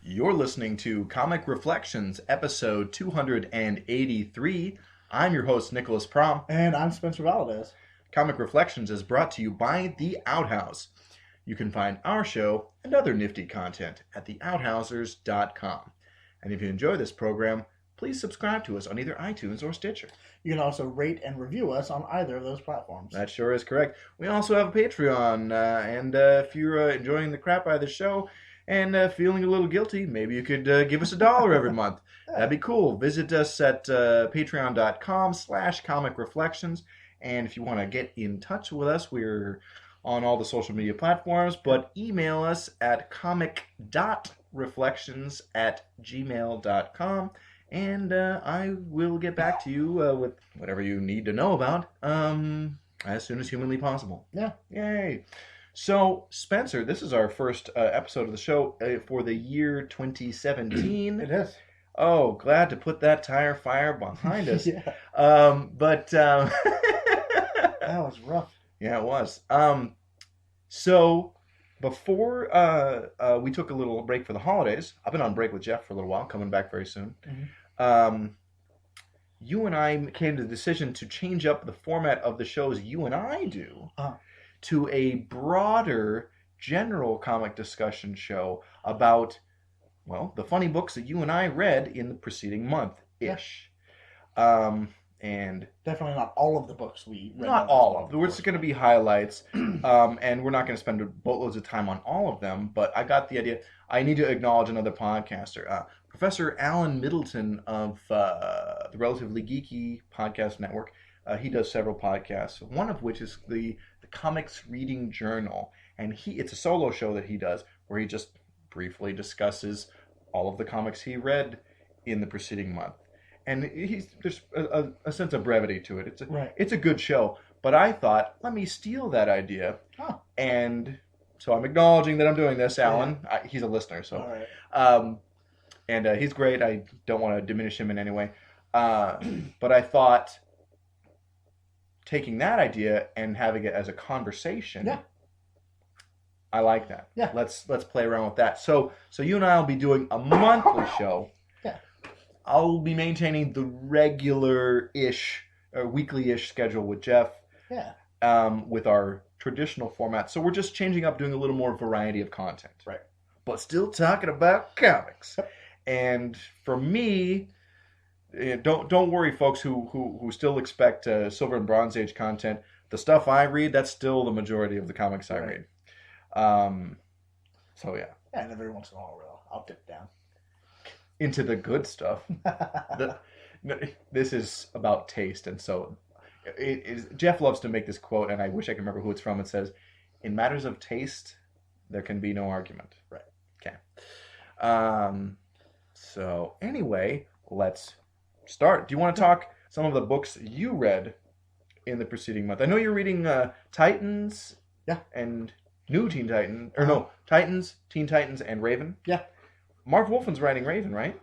You're listening to Comic Reflections, episode 283. I'm your host, Nicholas Prom. And I'm Spencer Valadez. Comic Reflections is brought to you by The Outhouse. You can find our show and other nifty content at theouthousers.com. And if you enjoy this program, please subscribe to us on either iTunes or Stitcher. You can also rate and review us on either of those platforms. That sure is correct. We also have a Patreon, and if you're enjoying the crap out of the show and feeling a little guilty, maybe you could give us $1 every month. That'd be cool. Visit us at patreon.com/comicreflections. And if you want to get in touch with us, we're on all the social media platforms, but email us at comic.reflections@gmail.com. And I will get back to you with whatever you need to know about as soon as humanly possible. Yeah. Yay. So, Spencer, this is our first episode of the show for the year 2017. It is. Oh, glad to put that tire fire behind us. Yeah. That was rough. Yeah, it was. So, before we took a little break for the holidays, I've been on break with Jeff for a little while, coming back very soon. Mm-hmm. You and I came to the decision to change up the format of the shows you and I do to a broader, general comic discussion show about, well, the funny books that you and I read in the preceding month-ish. And definitely not all of the books we read. Not all of them. We're just going to be highlights, and we're not going to spend boatloads of time on all of them, but I got the idea. I need to acknowledge another podcaster, Professor Alan Middleton of the Relatively Geeky Podcast Network. He does several podcasts, one of which is the Comics Reading Journal, and it's a solo show that he does where he just briefly discusses all of the comics he read in the preceding month. And there's a sense of brevity to it. It's a good show. But I thought, let me steal that idea. Oh. And so I'm acknowledging that I'm doing this, Alan. Yeah. He's a listener, so. All right. And he's great. I don't want to diminish him in any way. But I thought taking that idea and having it as a conversation. Yeah. I like that. Yeah. Let's play around with that. So you and I will be doing a monthly show. I'll be maintaining the regular-ish, or weekly-ish schedule with Jeff. Yeah. With our traditional format. So we're just changing up, doing a little more variety of content. Right. But still talking about comics. Yep. And for me, don't worry, folks who still expect Silver and Bronze Age content. The stuff I read, that's still the majority of the comics I read. So yeah. Yeah, and every once in a while I'll dip down into the good stuff. This is about taste, and so Jeff loves to make this quote, and I wish I could remember who it's from. It says, "In matters of taste, there can be no argument." Right. Okay. So anyway, let's start. Do you want to talk some of the books you read in the preceding month? I know you're reading Titans. Yeah. And New Teen Titans, or no, Titans, Teen Titans, and Raven. Yeah. Marv Wolfman's writing Raven, right?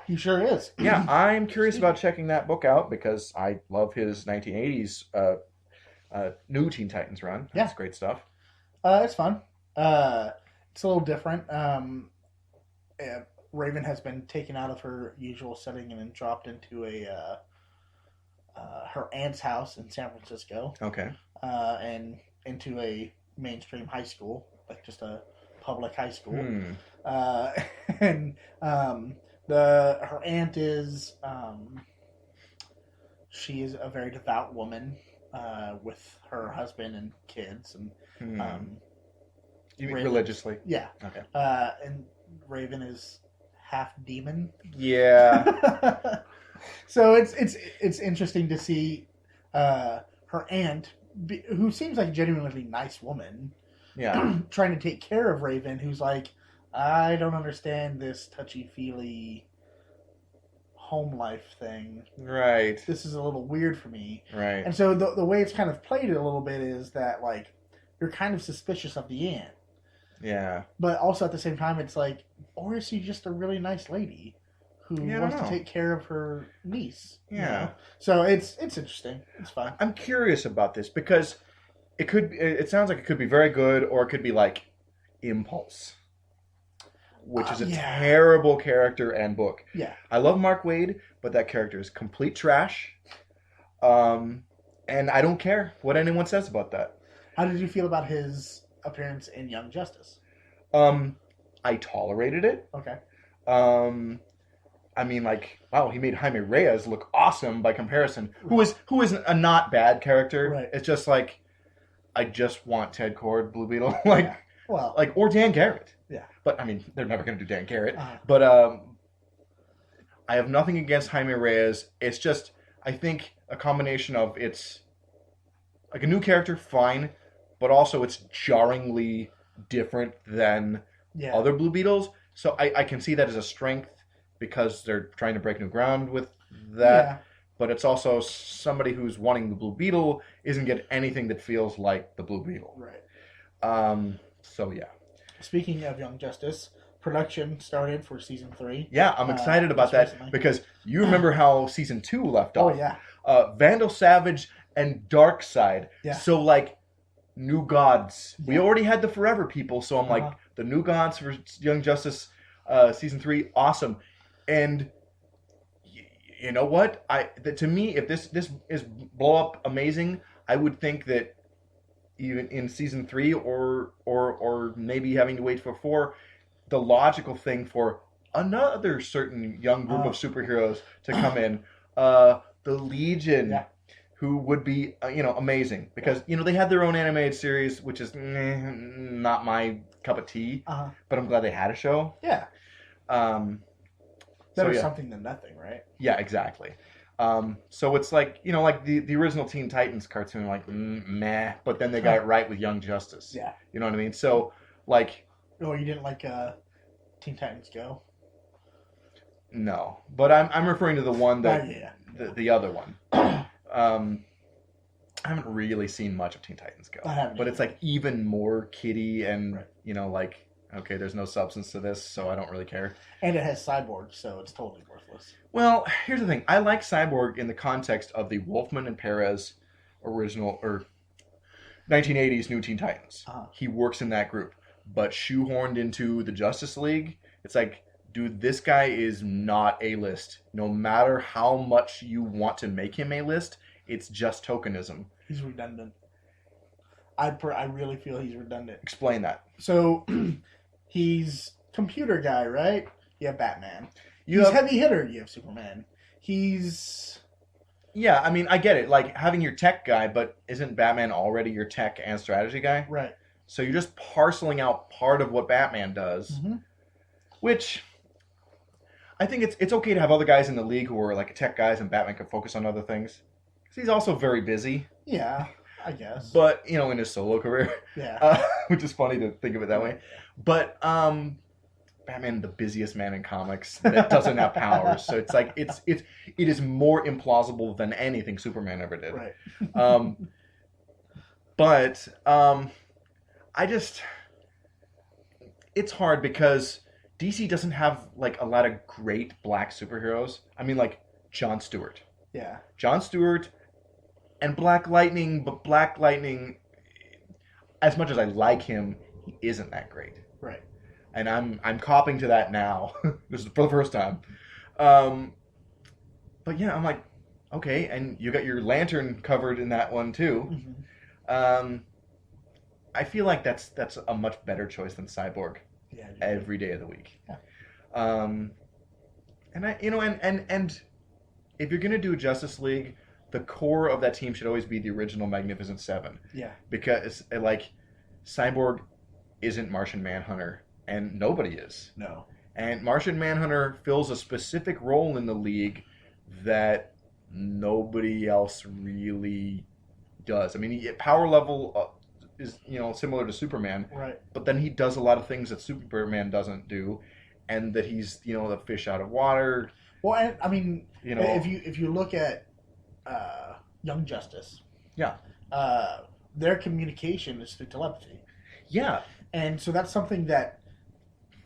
He sure is. Yeah, I'm curious about checking that book out because I love his 1980s New Teen Titans run. That's great stuff. It's fun. It's a little different. Raven has been taken out of her usual setting and then dropped into her aunt's house in San Francisco. Okay. And into a mainstream high school, like just a public high school. And her aunt is she is a very devout woman with her husband and kids, and you mean religiously? Yeah. Okay. And Raven is half demon. Yeah. So it's interesting to see her aunt, who seems like a genuinely nice woman, trying to take care of Raven, who's like, I don't understand this touchy-feely home life thing. Right. This is a little weird for me. Right. And so the way it's kind of played it a little bit is that, like, you're kind of suspicious of the aunt. Yeah. But also at the same time, it's like, or is she just a really nice lady who wants to take care of her niece? Yeah. You know? So it's interesting. It's fun. I'm curious about this because it sounds like it could be very good or it could be like impulse. which is a yeah. terrible character and book. Yeah. I love Mark Waid, but that character is complete trash. And I don't care what anyone says about that. How did you feel about his appearance in Young Justice? I tolerated it. Okay. I mean, like, wow, he made Jaime Reyes look awesome by comparison. Who is a not bad character. Right. It's just like, I just want Ted Kord, Blue Beetle, like, Yeah. Well, like, or Dan Garrett. Yeah. But I mean, they're never going to do Dan Garrett. Uh-huh. But I have nothing against Jaime Reyes. It's just, I think a combination of it's like a new character, fine, but also it's jarringly different than yeah. other Blue Beetles. So I can see that as a strength because they're trying to break new ground with that. Yeah. But it's also somebody who's wanting the Blue Beetle isn't getting anything that feels like the Blue Beetle. Right. So yeah. Speaking of Young Justice, production started for season 3. Yeah, I'm excited about just that recently. because you remember how season 2 left Oh off. yeah. Vandal Savage and Darkseid. Yeah. So like new gods. We Yeah. already had the Forever People, so I'm like Uh-huh. the new gods for Young Justice season 3, awesome. And you know what? To me, if this is blow up amazing, I would think that even in season 3 or maybe having to wait for 4, the logical thing for another certain young group of superheroes to come in, the Legion, Yeah. who would be amazing because they had their own animated series, which is not my cup of tea, Uh-huh. but I'm glad they had a show. Yeah. So, Better yeah. something than nothing, right? Yeah, exactly. So it's like like the original Teen Titans cartoon, like meh, but then they got it right with Young Justice. Yeah. You know what I mean? So like Oh, you didn't like Teen Titans Go? no, but I'm referring to the one that yeah. the other one. I haven't really seen much of Teen Titans Go, I haven't but it's either. like even more kiddie and Right. like okay, there's no substance to this, so I don't really care. And it has Cyborg, so it's totally worthless. Well, here's the thing. I like Cyborg in the context of the Wolfman and Perez original or 1980s New Teen Titans. Uh-huh. He works in that group, but shoehorned into the Justice League, it's like, dude, this guy is not A-list. No matter how much you want to make him A-list, it's just tokenism. He's redundant. I really feel he's redundant. Explain that. So, he's computer guy, right? You have Batman. You He's have- heavy hitter. You have Superman. He's Yeah, I mean, I get it. Like, having your tech guy, but isn't Batman already your tech and strategy guy? right. So you're just parceling out part of what Batman does, Mm-hmm. which I think it's okay to have other guys in the league who are like tech guys and Batman can focus on other things. 'Cause he's also very busy, Yeah, I guess. but, in his solo career, yeah. which is funny to think of it that way. But Batman, the busiest man in comics that doesn't have powers. So it's like, it is more implausible than anything Superman ever did. Right. But it's hard because DC doesn't have like a lot of great black superheroes. I mean, like Jon Stewart. Yeah. Jon Stewart and Black Lightning, but Black Lightning, as much as I like him, he isn't that great. Right. And I'm copping to that now. This is for the first time. But yeah, I'm like, okay, and you got your Lantern covered in that one too. Mm-hmm. I feel like that's a much better choice than Cyborg Yeah. every day of the week. Yeah. And and if you're gonna do Justice League, the core of that team should always be the original Magnificent Seven. Yeah. Because like Cyborg isn't Martian Manhunter, and nobody is. No. And Martian Manhunter fills a specific role in the league that nobody else really does. I mean, power level is similar to Superman, Right. but then he does a lot of things that Superman doesn't do, and that he's the fish out of water. Well, and, I mean, You know, if you look at Young Justice, Yeah. Their communication is through telepathy, yeah, and so that's something that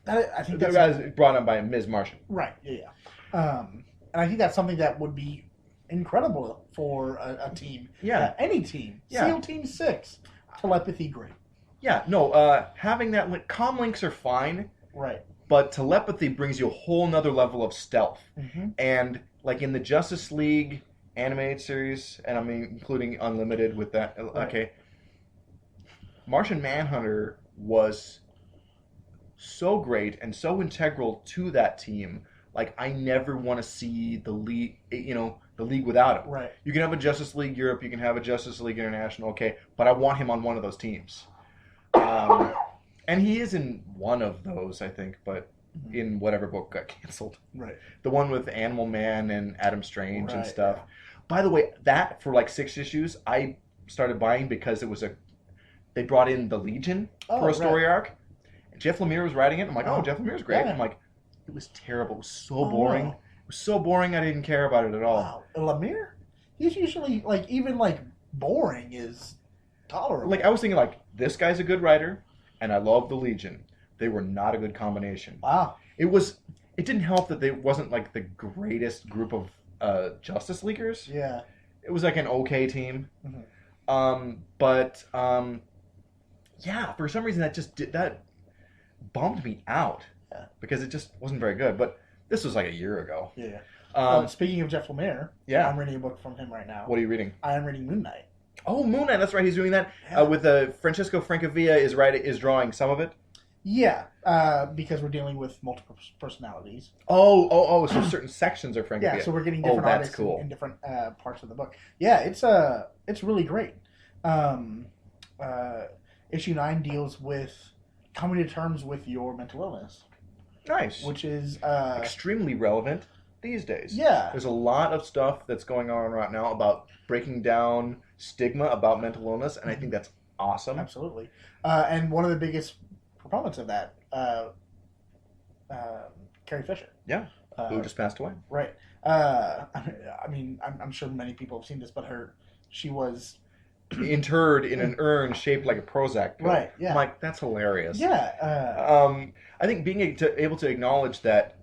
I think that that's was brought on by Ms. Martian. right. Yeah. And I think that's something that would be incredible for a team. Yeah. Any team. Yeah. SEAL Team 6. Telepathy, great. Yeah, no, having that comm links are fine, Right. but telepathy brings you a whole nother level of stealth. Mm-hmm. And like in the Justice League animated series, and I mean including Unlimited with that. Right. Okay, Martian Manhunter was so great and so integral to that team. Like I never want to see the league, the league without him. Right. You can have a Justice League Europe, you can have a Justice League International, okay, but I want him on one of those teams. And he is in one of those, I think, but in whatever book got canceled. Right. The one with Animal Man and Adam Strange and Right, stuff. yeah. By the way, that for like 6 issues, I started buying because it was they brought in the Legion for a story arc. And Jeff Lemire was writing it. I'm like, oh, Jeff Lemire's great. Yeah. I'm like, it was terrible. It was so boring. It was so boring I didn't care about it at all. Wow. Lemire? He's usually, like, even, like, boring is tolerable. Like, I was thinking, like, this guy's a good writer, and I love the Legion. They were not a good combination. Wow. It didn't help that they wasn't, like, the greatest group of Justice Leaguers. Yeah. It was, like, an okay team. Mm-hmm. Yeah, for some reason that bummed me out. Yeah. Because it just wasn't very good. But this was like a year ago. Yeah. Speaking of Jeff Lemire, yeah. I'm reading a book from him right now. What are you reading? I am reading Moon Knight. Oh, Moon Knight. That's right. He's doing that with Francesco Francavilla is drawing some of it. Yeah, because we're dealing with multiple personalities. Oh! So certain sections are Francavilla. Yeah, so we're getting different artists cool. in different parts of the book. Yeah, it's really great. Issue 9 deals with coming to terms with your mental illness. Nice. Which is extremely relevant these days. Yeah. There's a lot of stuff that's going on right now about breaking down stigma about mental illness, and I think that's awesome. Absolutely. And one of the biggest proponents of that, Carrie Fisher. Yeah. Who just passed away. Right. I mean, I'm sure many people have seen this, but she was interred in an urn shaped like a Prozac pill. Right, yeah. I'm like, that's hilarious. Yeah. I think being able to acknowledge that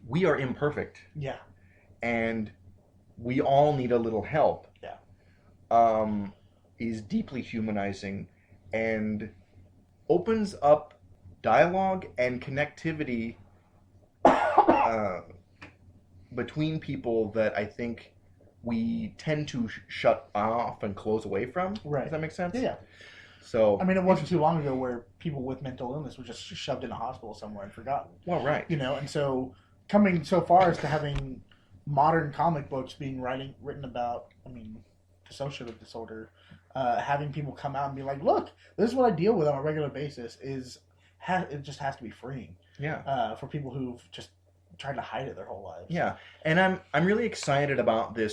we are imperfect. Yeah. And we all need a little help. Yeah. Is deeply humanizing and opens up dialogue and connectivity between people that I think we tend to shut off and close away from. Right. Does that make sense? Yeah. So I mean, it wasn't too long ago where people with mental illness were just shoved in a hospital somewhere and forgotten. Well, right. And so coming so far as to having modern comic books being written about, dissociative disorder, having people come out and be like, look, this is what I deal with on a regular basis, it just has to be freeing. Yeah. For people who've just tried to hide it their whole lives. Yeah. And I'm really excited about the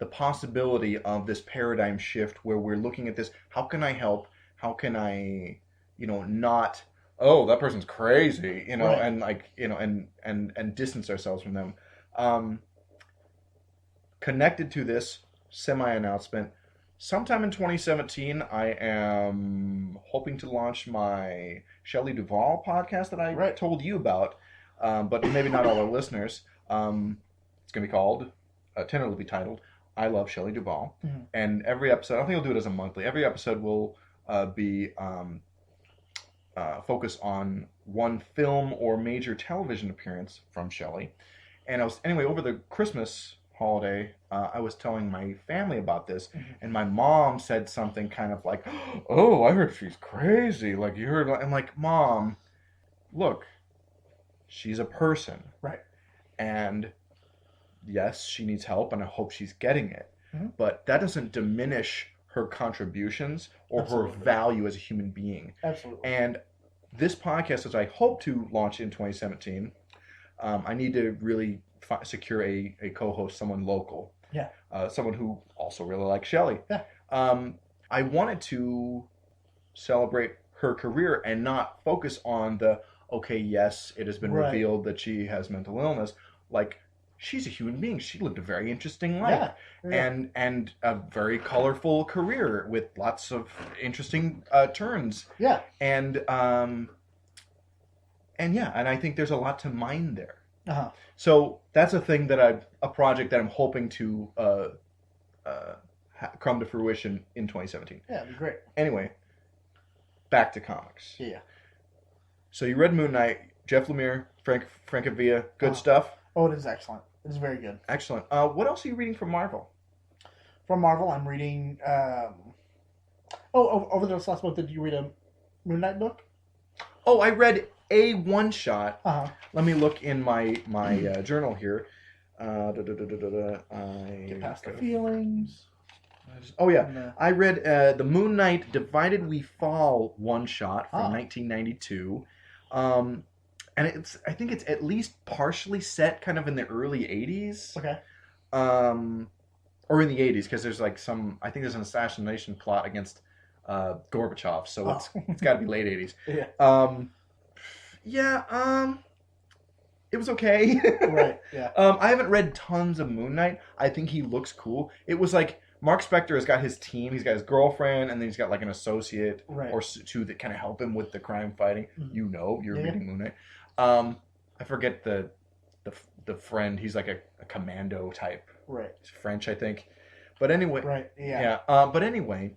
possibility of this paradigm shift where we're looking at this, how can I help? How can I, not, oh, that person's crazy, right. and like, and distance ourselves from them. Connected to this semi-announcement, sometime in 2017, I am hoping to launch my Shelley Duvall podcast that I told you about, but maybe not all our listeners. It's going to be called, tentatively titled, I Love Shelley Duvall. Mm-hmm. And every episode, I think I'll do it as a monthly, every episode will be focused on one film or major television appearance from Shelley. And over the Christmas holiday, I was telling my family about this, and my mom said something kind of like, oh, I heard she's crazy. Like, you heard, I'm like, Mom, look, she's a person. Right. And yes, she needs help, and I hope she's getting it. Mm-hmm. But that doesn't diminish her contributions or Absolutely. her value as a human being. Absolutely. And this podcast, as I hope to launch in 2017, I need to really secure a co-host, someone local. Yeah. Someone who also really likes Shelley. Yeah. I wanted to celebrate her career and not focus on yes, it has been revealed that she has mental illness. Like, she's a human being. She lived a very interesting life. Yeah. And a very colorful career with lots of interesting turns. Yeah. And I think there's a lot to mine there. Uh-huh. So that's a project that I'm hoping to come to fruition in 2017. Yeah, it'd be great. Anyway, back to comics. Yeah. So you read Moon Knight, Jeff Lemire, Francavilla, good stuff. Oh, it is excellent. It's very good. Excellent. What else are you reading from Marvel? From Marvel, I'm reading. Over the last book, did you read a Moon Knight book? Oh, I read a one shot. Uh-huh. Let me look in my journal here. Get past the feelings. Oh yeah, I read the Moon Knight Divided We Fall one shot from 1992, and I think it's at least partially set kind of in the early 80s. Okay. Or in the 80s, because there's like I think there's an assassination plot against Gorbachev, so it's got to be late 80s. Yeah. It was okay. Right. Yeah. I haven't read tons of Moon Knight. I think he looks cool. It was like Mark Spector has got his team. He's got his girlfriend, and then he's got like an associate or two that kind of help him with the crime fighting. Mm-hmm. You're reading Moon Knight. I forget the friend. He's like a commando type. Right. He's French, I think. But anyway. Right. Yeah. Yeah. But anyway,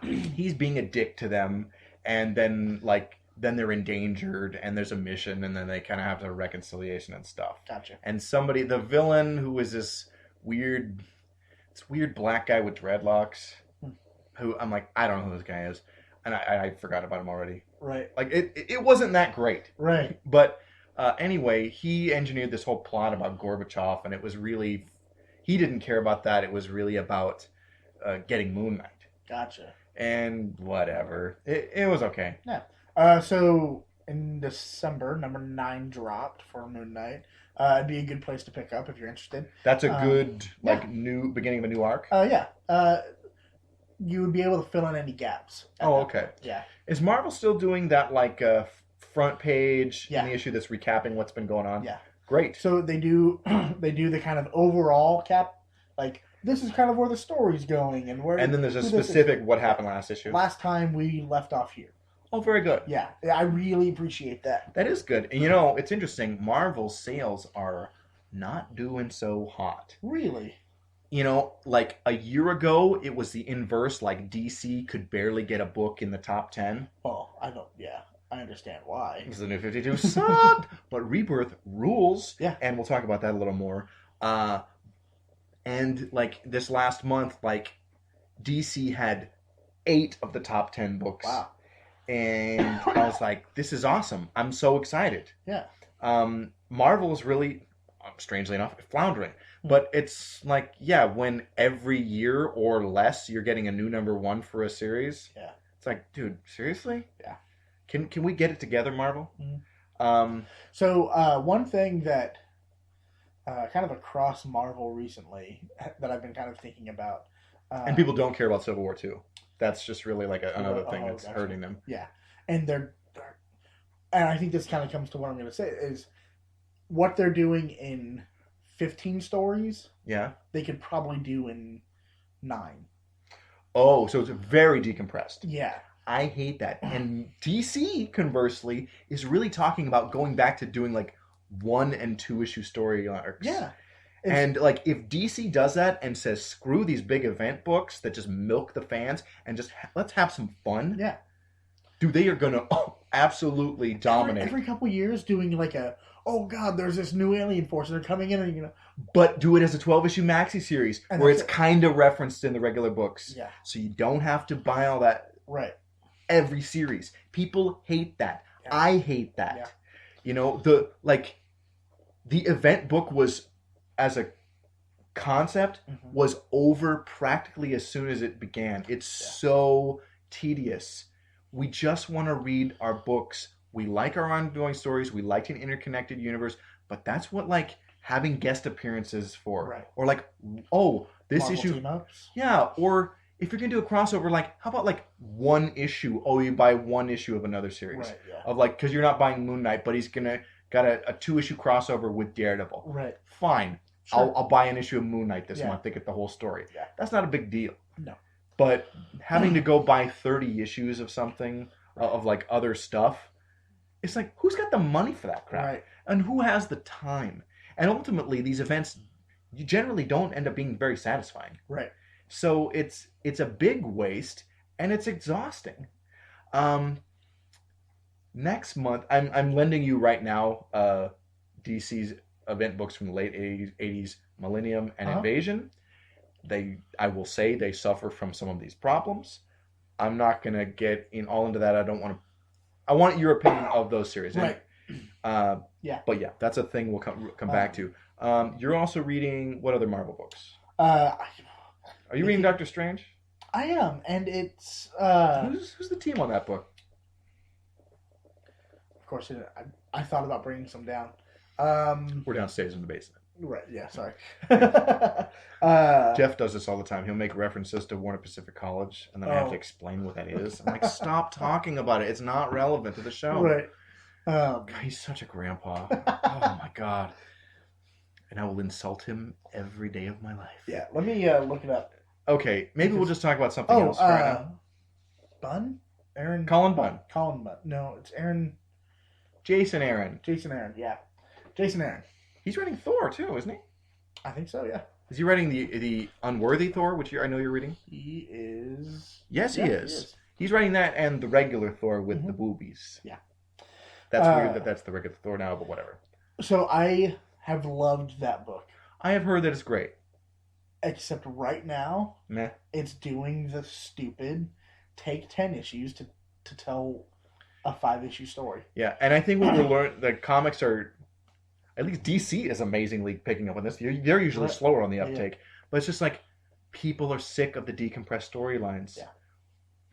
he's being a dick to them, and then they're endangered, and there's a mission, and then they kind of have a reconciliation and stuff. Gotcha. And the villain, who is this weird black guy with dreadlocks, who I'm like, I don't know who this guy is, and I forgot about him already. Right. Like it wasn't that great. Right. But anyway, he engineered this whole plot about Gorbachev, and it was really, he didn't care about that. It was really about getting Moon Knight. Gotcha. And whatever, it was okay. Yeah. So in December, number 9 dropped for Moon Knight. It'd be a good place to pick up if you're interested. That's a good new beginning of a new arc. Yeah. You would be able to fill in any gaps. Okay. Yeah. Is Marvel still doing that front page in the issue that's recapping what's been going on? Yeah. Great. So they do the kind of overall cap, like this is kind of where the story's going and where. And then there's a specific what happened last issue. Last time we left off here. Oh, very good. Yeah, I really appreciate that. That is good. And it's interesting. Marvel's sales are not doing so hot. Really? Like a year ago, it was the inverse. Like DC could barely get a book in the top 10. Oh, I don't. Yeah, I understand why. Because the New 52 sucked, but Rebirth rules. Yeah, and we'll talk about that a little more. And this last month, DC had 8 of the top 10 books. Wow. And I was like, this is awesome. I'm so excited. Yeah. Marvel is really, strangely enough, floundering. But it's when every year or less you're getting a new number 1 for a series. Yeah. It's like, dude, seriously? Yeah. Can we get it together, Marvel? Mm-hmm. So one thing that kind of across Marvel recently that I've been kind of thinking about. And people don't care about Civil War 2. That's just really another thing that's hurting them. Yeah. And and I think this kind of comes to what I'm going to say is what they're doing in 15 stories. Yeah. They could probably do in 9. Oh, so it's very decompressed. Yeah. I hate that. And DC, conversely, is really talking about going back to doing 1 and 2 issue story arcs. Yeah. And if DC does that and says screw these big event books that just milk the fans and just let's have some fun. Yeah. Dude, they are gonna absolutely dominate. Every couple years doing oh god, there's this new alien force and they're coming in and But do it as a 12-issue maxi series where it's kind of referenced in the regular books. Yeah. So you don't have to buy all that. Right. Every series. People hate that. Yeah. I hate that. Yeah. The event book was, as a concept, was over practically as soon as it began. It's so tedious. We just want to read our books. We like our ongoing stories. We like an interconnected universe. But that's what having guest appearances for. Right. Or this Marvel issue. Team-ups. Yeah. Or if you're gonna do a crossover, how about 1 issue? Oh, you buy 1 issue of another series. Right. Yeah. Of because you're not buying Moon Knight, but he's got a 2-issue crossover with Daredevil. Right. Fine. Sure. I'll buy an issue of Moon Knight this month to get the whole story. Yeah. That's not a big deal. No. But having to go buy 30 issues of something, of other stuff, it's who's got the money for that crap? Right. And who has the time? And ultimately, these events generally don't end up being very satisfying. Right. So it's a big waste, and it's exhausting. Next month, I'm lending you right now DC's event books from the late 80s Millennium and Invasion. I will say they suffer from some of these problems. I'm not going to get into that. I want your opinion of those series. Right. Yeah. But yeah, that's a thing we'll come back to. You're also reading what other Marvel books? Are you reading Doctor Strange? I am, and it's... Who's the team on that book? Of course, I thought about bringing some down. We're downstairs in the basement. Right, yeah, sorry. Jeff does this all the time. He'll make references to Warner Pacific College, and then I have to explain what that is. I'm like, stop talking about it. It's not relevant to the show. Right. God, he's such a grandpa. Oh, my God. And I will insult him every day of my life. Yeah, let me look it up. Okay, maybe we'll just talk about something else right now. Bunn? Aaron? Colin Bunn. Colin Bunn. No, it's Aaron. Jason Aaron, yeah. Jason Aaron. He's writing Thor, too, isn't he? I think so, yeah. Is he writing the Unworthy Thor, which I know you're reading? He is. Yes, he is. He's writing that and the regular Thor with the boobies. Yeah. That's weird that's the regular Thor now, but whatever. So I have loved that book. I have heard that it's great. Except right now, Meh. It's doing the stupid take 10 issues to tell a 5-issue story. Yeah, and I think what we're learning, the comics are, at least DC is amazingly picking up on this. They're usually slower on the uptake. But it's just like, people are sick of the decompressed storylines. Yeah.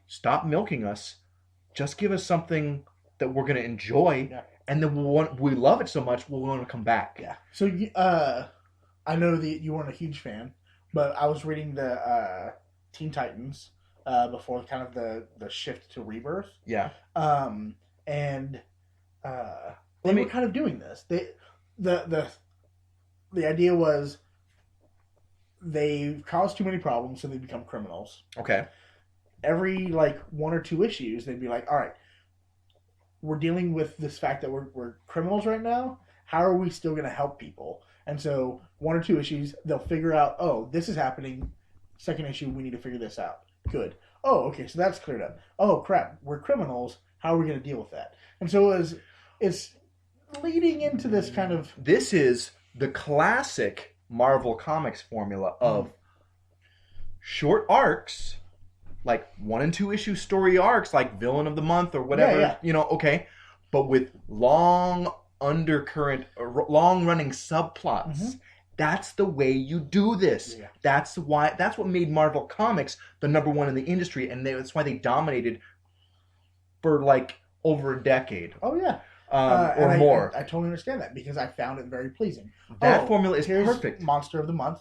Stop milking us. Just give us something that we're going to enjoy. Yeah. And then we love it so much, we'll want to come back. Yeah. So, I know that you weren't a huge fan, but I was reading the Teen Titans before kind of the shift to Rebirth. Yeah. And they were kind of doing this. The idea was they've caused too many problems, so they become criminals. Okay. Every like 1 or 2 issues, they'd be like, all right, we're dealing with this fact that we're criminals right now. How are we still going to help people? And so 1 or 2 issues, they'll figure out, oh, this is happening. Second issue, we need to figure this out. Good. Oh, okay, so that's cleared up. Oh, crap, we're criminals. How are we going to deal with that? And so it's leading into this kind of... This is the classic Marvel Comics formula of short arcs, like 1 and 2 issue story arcs, like Villain of the Month or whatever, okay, but with long undercurrent, long running subplots. That's the way you do this. Yeah. That's what made Marvel Comics the #1 in the industry, and that's why they dominated for like over a decade. Oh yeah. Or more. I totally understand that because I found it very pleasing. That formula is perfect. Monster of the Month.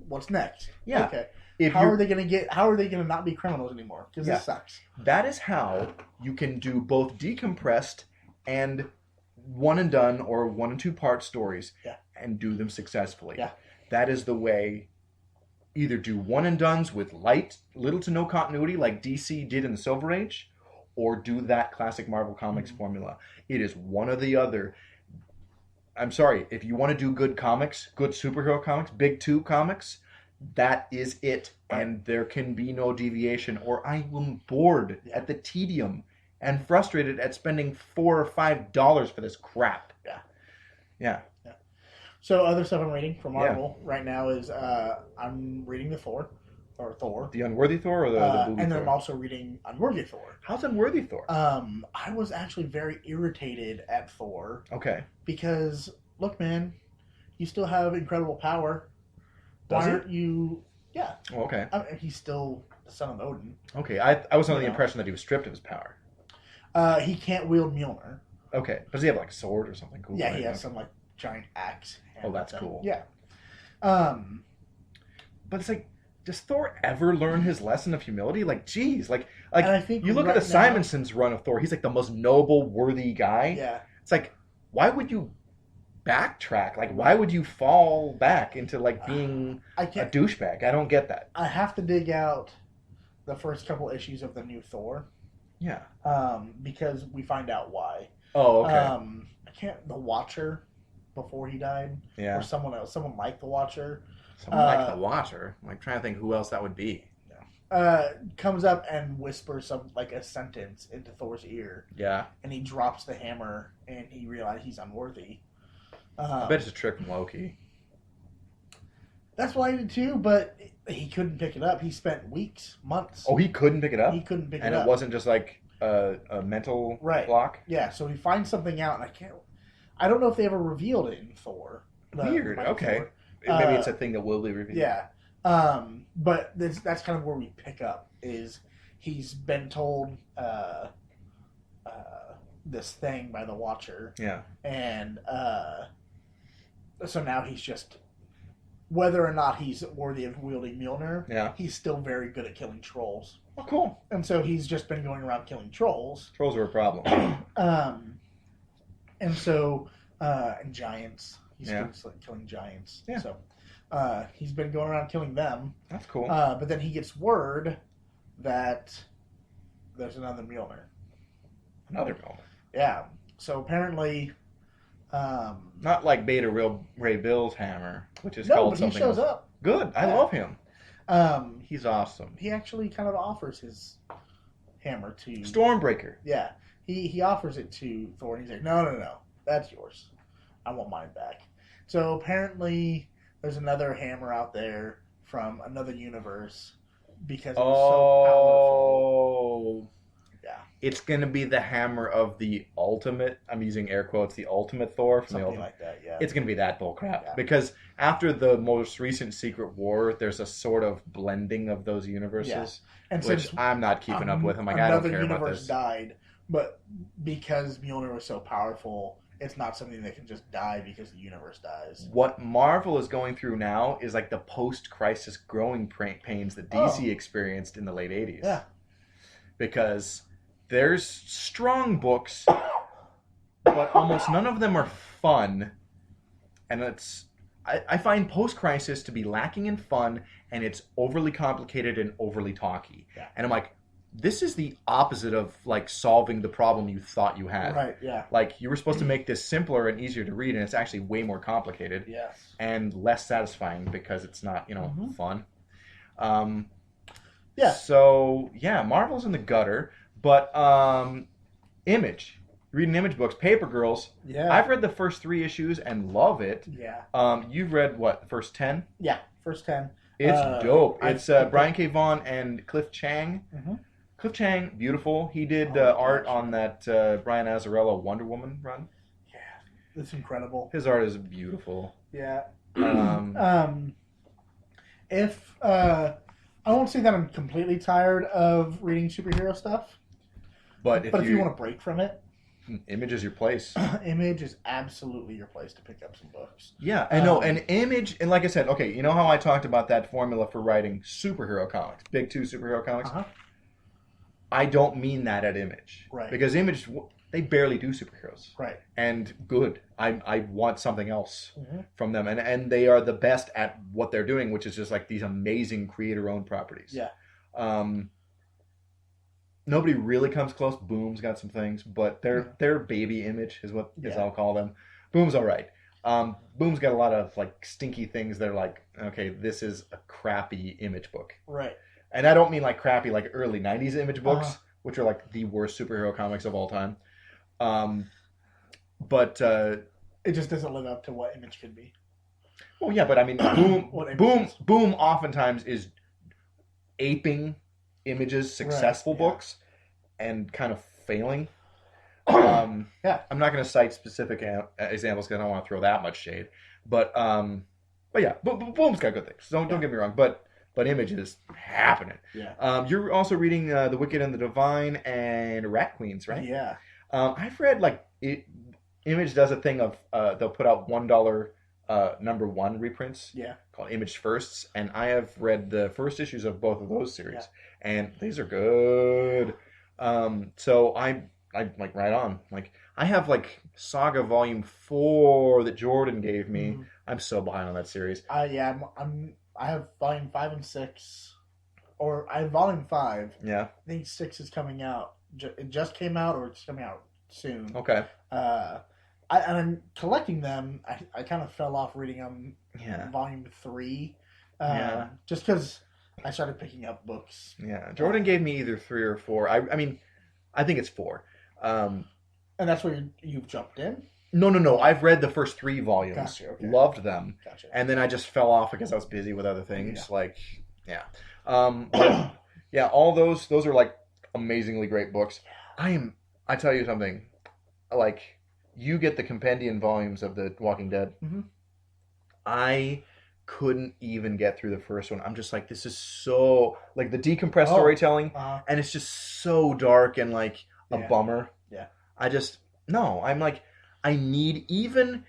What's next? Yeah. Okay. How are they going to not be criminals anymore? Because this sucks. That is how you can do both decompressed and one and done or 1 and 2 part stories and do them successfully. Yeah. That is the way. Either do one and dones with little to no continuity like DC did in the Silver Age, or do that classic Marvel Comics formula. It is one or the other. I'm sorry, if you want to do good comics, good superhero comics, big 2 comics, that is it. And there can be no deviation, or I am bored at the tedium and frustrated at spending $4 or $5 for this crap. Yeah. So other stuff I'm reading from Marvel right now is I'm reading the Thor. The Unworthy Thor or the movie and then Thor? I'm also reading Unworthy Thor. How's Unworthy Thor? I was actually very irritated at Thor. Okay. Because, look, man, you still have incredible power. Does Why aren't you... Yeah. Oh, okay. He's still the son of Odin. Okay, I was under the impression that he was stripped of his power. He can't wield Mjolnir. Okay. Does he have like a sword or something cool? Yeah, he has some like giant axe. Oh, that's cool. Yeah. But it's like, does Thor ever learn his lesson of humility? Like, geez, like I think you look at the Simonson's run of Thor, he's like the most noble, worthy guy. Yeah. It's like, why would you backtrack? Like, why would you fall back into like being a douchebag? I don't get that. I have to dig out the first couple issues of the new Thor. Yeah. Because we find out why. Oh, okay. The Watcher before he died. Yeah. Or someone else. Someone like the Watcher. Someone like the Watcher. I'm like trying to think who else that would be. Comes up and whispers a sentence into Thor's ear. Yeah. And he drops the hammer and he realizes he's unworthy. I bet it's a trick from Loki. That's what I did too, but he couldn't pick it up. He spent weeks, months. Oh, he couldn't pick it up? He couldn't pick it up. And it wasn't just like a mental block? Yeah, so he finds something out, and I don't know if they ever revealed it in Thor. Weird, okay. Thor. Maybe it's a thing that will be revealed. Yeah. But that's kind of where we pick up, is he's been told this thing by the Watcher. Yeah. And so now he's just, whether or not he's worthy of wielding Mjolnir, he's still very good at killing trolls. Oh, cool. And so he's just been going around killing trolls. Trolls are a problem. And so, and giants. He's been killing giants. Yeah. So he's been going around killing them. That's cool. But then he gets word that there's another Mjolnir. Another Mjolnir? Yeah. So apparently... not like Beta Ray Bill's hammer, which is called something else. He shows up. Good. I love him. He's awesome. He actually kind of offers his hammer to... Stormbreaker. Yeah. He offers it to Thor, and he's like, no, that's yours. I want mine back. So apparently there's another hammer out there from another universe because it was so powerful. Yeah. It's going to be the hammer of the ultimate, I'm using air quotes, the ultimate Thor. From Something like that, yeah. It's going to be that bullcrap. Yeah. Because after the most recent Secret War, there's a sort of blending of those universes, and which I'm not keeping up with. I'm like, I don't care about this. Another universe died, but because Mjolnir was so powerful, it's not something that can just die because the universe dies. What Marvel is going through now is like the post-crisis growing pains that DC experienced in the late 80s. Yeah. Because there's strong books, but almost none of them are fun. And I find post-crisis to be lacking in fun, and it's overly complicated and overly talky. Yeah. And I'm like, this is the opposite of like solving the problem you thought you had. Right, yeah. Like you were supposed to make this simpler and easier to read, and it's actually way more complicated. Yes. And less satisfying because it's not, fun. Yeah. So, yeah, Marvel's in the gutter, but Image. Reading Image books, Paper Girls. Yeah. I've read the first 3 issues and love it. Yeah. You've read, what, the first 10? Yeah, first 10. It's dope. It's Brian K. Vaughan and Cliff Chang. Mm-hmm. Cliff Chang, beautiful. He did art on that Brian Azzarello Wonder Woman run. Yeah, it's incredible. His art is beautiful. Yeah. If I won't say that I'm completely tired of reading superhero stuff, but if you want to break from it, Image is your place. Image is absolutely your place to pick up some books. Yeah, I know. And Image, and like I said, okay, you know how I talked about that formula for writing superhero comics, big 2 superhero comics? Uh-huh. I don't mean that at Image. Right. Because Image, they barely do superheroes. Right. And good. I want something else from them. And they are the best at what they're doing, which is just like these amazing creator-owned properties. Yeah. Nobody really comes close. Boom's got some things, but their baby Image is what I'll call them. Boom's all right. Boom's got a lot of like stinky things that are like, okay, this is a crappy Image book. Right. And I don't mean like crappy like early 90s Image books, which are like the worst superhero comics of all time. But it just doesn't live up to what Image could be. Well, yeah, but I mean, Boom oftentimes is aping Image's successful books and kind of failing. I'm not going to cite specific examples because I don't want to throw that much shade. But yeah, Boom's got good things. Don't get me wrong. But Image is happening. Yeah. You're also reading The Wicked and the Divine and Rat Queens, right? Yeah. I've read Image does a thing of they'll put out $1 number 1 reprints. Yeah. Called Image Firsts, and I have read the first issues of both of those series, and these are good. So I like right on. Like I have like Saga Volume 4 that Jordan gave me. Mm-hmm. I'm so behind on that series. I have Volume 5 and 6, or I have Volume 5. Yeah. I think 6 is coming out. It just came out, or it's coming out soon. Okay. I'm collecting them. I kind of fell off reading them. Yeah. Volume 3. Just because I started picking up books. Yeah. Jordan gave me either 3 or 4. I mean, I think it's 4. And that's where you've jumped in? No. I've read the first 3 volumes. Gotcha, okay. Loved them. Gotcha. And then I just fell off because I was busy with other things. Yeah. Like, yeah. But, yeah, all those are like amazingly great books. I tell you something. Like, you get the compendium volumes of The Walking Dead. Mm-hmm. I couldn't even get through the first one. I'm just like, this is so, like, the decompressed storytelling, and it's just so dark and like a bummer. Yeah. I'm like, I need, even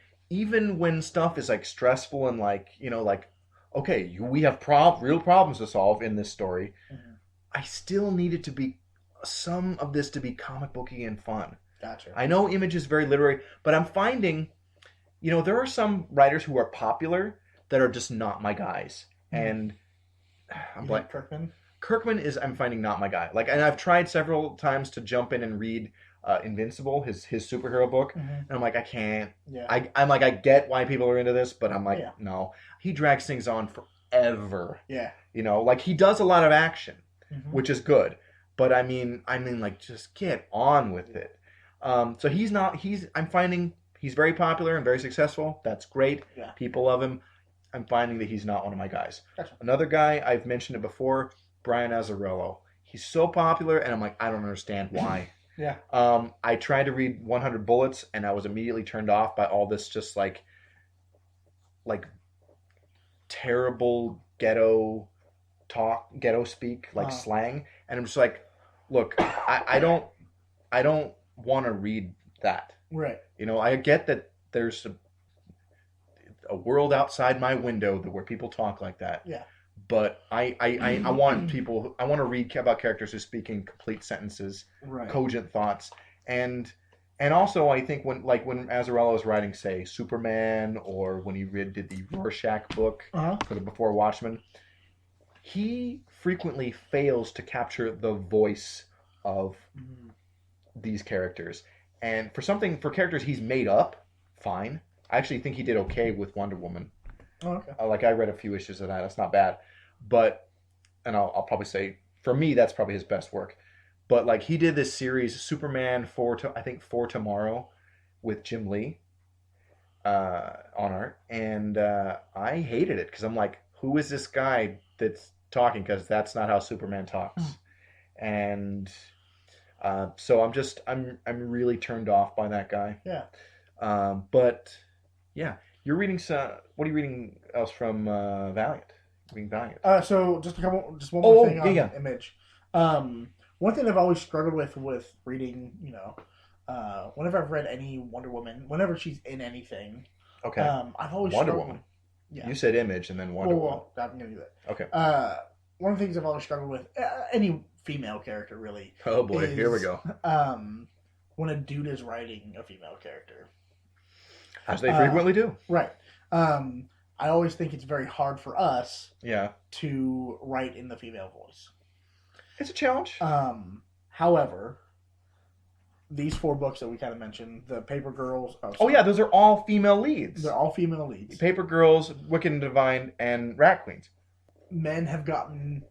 when stuff is like stressful and like, like, okay, we have real problems to solve in this story. Mm-hmm. I still need it to be, some of this to be comic booky and fun. Gotcha. I know Image is very literary, but I'm finding, there are some writers who are popular that are just not my guys. Mm-hmm. And I'm like, Kirkman? Kirkman is, I'm finding, not my guy. Like, and I've tried several times to jump in and read Invincible, his superhero book, mm-hmm. and I'm like, I can't. Yeah. I'm like, I get why people are into this, but I'm like, no. He drags things on forever. Yeah. Like, he does a lot of action, mm-hmm. which is good, but I mean, like, just get on with it. So I'm finding he's very popular and very successful. That's great. Yeah. People love him. I'm finding that he's not one of my guys. Gotcha. Another guy, I've mentioned it before, Brian Azzarello. He's so popular, and I'm like, I don't understand why. Yeah. I tried to read 100 Bullets, and I was immediately turned off by all this just like terrible ghetto talk, ghetto speak, like slang. And I'm just like, look, I don't want to read that. Right. I get that there's a world outside my window where people talk like that. Yeah. But I want I want to read about characters who speak in complete sentences, right. Cogent thoughts, and also I think when Azzarello is writing, say, Superman, or when he did the Rorschach book for the Before Watchmen, he frequently fails to capture the voice of these characters. And for characters he's made up, fine. I actually think he did okay with Wonder Woman. Oh, okay. I read a few issues of that. That's not bad. But, and I'll probably say, for me, that's probably his best work. But, like, he did this series, Superman for Tomorrow, with Jim Lee on art. And I hated it because I'm like, who is this guy that's talking? Because that's not how Superman talks. And so I'm really turned off by that guy. Yeah. But, yeah. You're reading what are you reading else from Valiant? Reading Valiant. So just one more thing on Image. One thing I've always struggled with reading, whenever I've read any Wonder Woman, whenever she's in anything, okay, I've always Wonder Woman. Yeah. You said Image and then Wonder Woman. I'm gonna do that. Okay. One of the things I've always struggled with, any female character really. Oh boy, here we go. When a dude is writing a female character. As they frequently do. Right. I always think it's very hard for us to write in the female voice. It's a challenge. However, these 4 books that we kind of mentioned, the Paper Girls... those are all female leads. They're all female leads. Paper Girls, Wicked and Divine, and Rat Queens. Men have gotten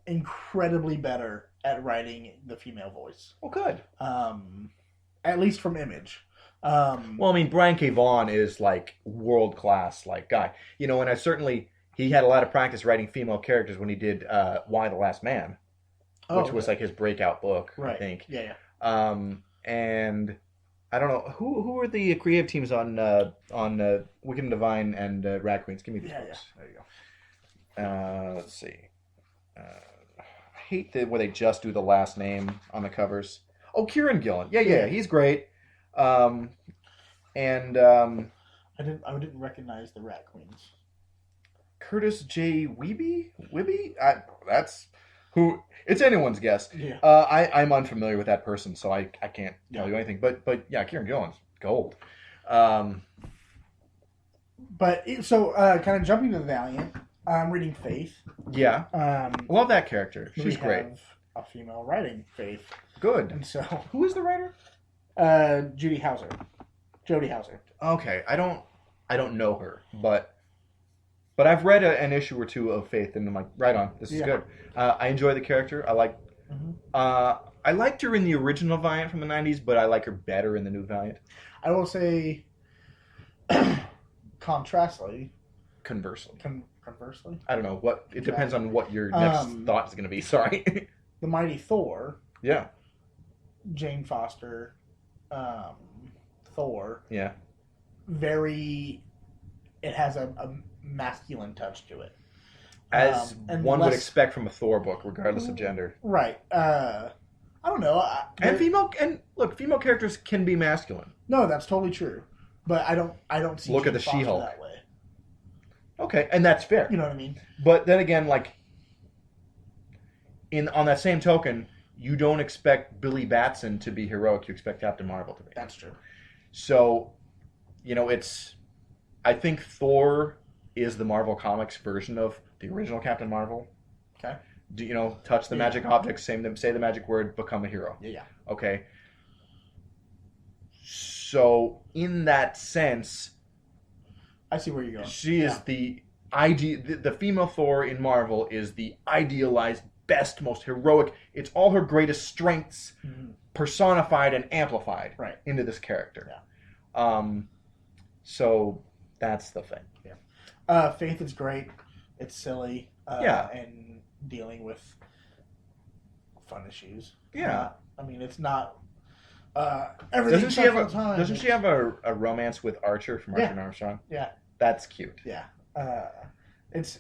incredibly better at writing the female voice. Well, good. At least from Image. Well, I mean, Brian K. Vaughan is like world-class guy. And he had a lot of practice writing female characters when he did Y: The Last Man, which was like his breakout book, right. I think. Yeah. And I don't know who are the creative teams on Wicked and Divine and Rat Queens. Give me these books. Yeah. There you go. Let's see. I hate where they just do the last name on the covers. Oh, Kieran Gillen. Yeah, he's great. I didn't recognize the Rat Queens. Curtis J. Wiebe? That's who. It's anyone's guess. Yeah. I'm unfamiliar with that person, so I can't tell you anything. But yeah, Kieran Gillen's gold. Kind of jumping to the Valiant, I'm reading Faith. Yeah. Love that character. She's great. A female writing Faith. Good. And so, who is the writer? Jody Houser. Okay, I don't know her, but I've read an issue or 2 of Faith, and I'm like, right on, this is good. I enjoy the character. I like. Mm-hmm. I liked her in the original Valiant from the 90s, but I like her better in the new Valiant. I will say, contrastly, Conversely. Conversely, I don't know what. It depends on what your next thought is going to be. Sorry. the Mighty Thor. Yeah. Jane Foster, Thor. Yeah. Very. It has a masculine touch to it. As and one would expect from a Thor book, regardless of gender. Right. I don't know. And female characters can be masculine. No, that's totally true. But I don't see. Look Jane at the Foster She-Hulk that way. Okay, and that's fair. You know what I mean? But then again, like, on that same token, you don't expect Billy Batson to be heroic. You expect Captain Marvel to be. That's true. So, I think Thor is the Marvel Comics version of the original Captain Marvel. Okay. Touch the magic object, say the magic word, become a hero. Yeah. Okay. So, in that sense, I see where you're going. she is the female Thor in Marvel is the idealized, best, most heroic. It's all her greatest strengths personified and amplified into this character. Yeah. So that's the thing. Yeah. Faith is great. It's silly. And dealing with fun issues. Yeah. It's not everything. Doesn't she have a romance with Archer from Archer and Armstrong? Yeah. That's cute. Yeah. It's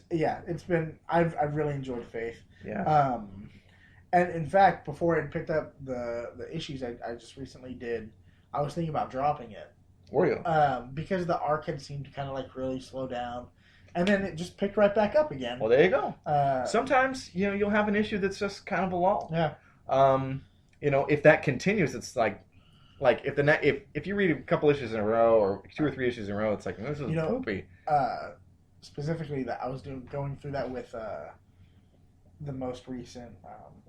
been I've really enjoyed Faith. Yeah. And in fact, before I picked up the issues I just recently did, I was thinking about dropping it. Were you? Because the arc had seemed to kind of like really slow down, and then it just picked right back up again. Well, there you go. Sometimes you'll have an issue that's just kind of a lull. Yeah. If that continues, it's like if you read a couple issues in a row or 2 or 3 issues in a row, it's like this is poopy. Specifically, that I was going through that with the most recent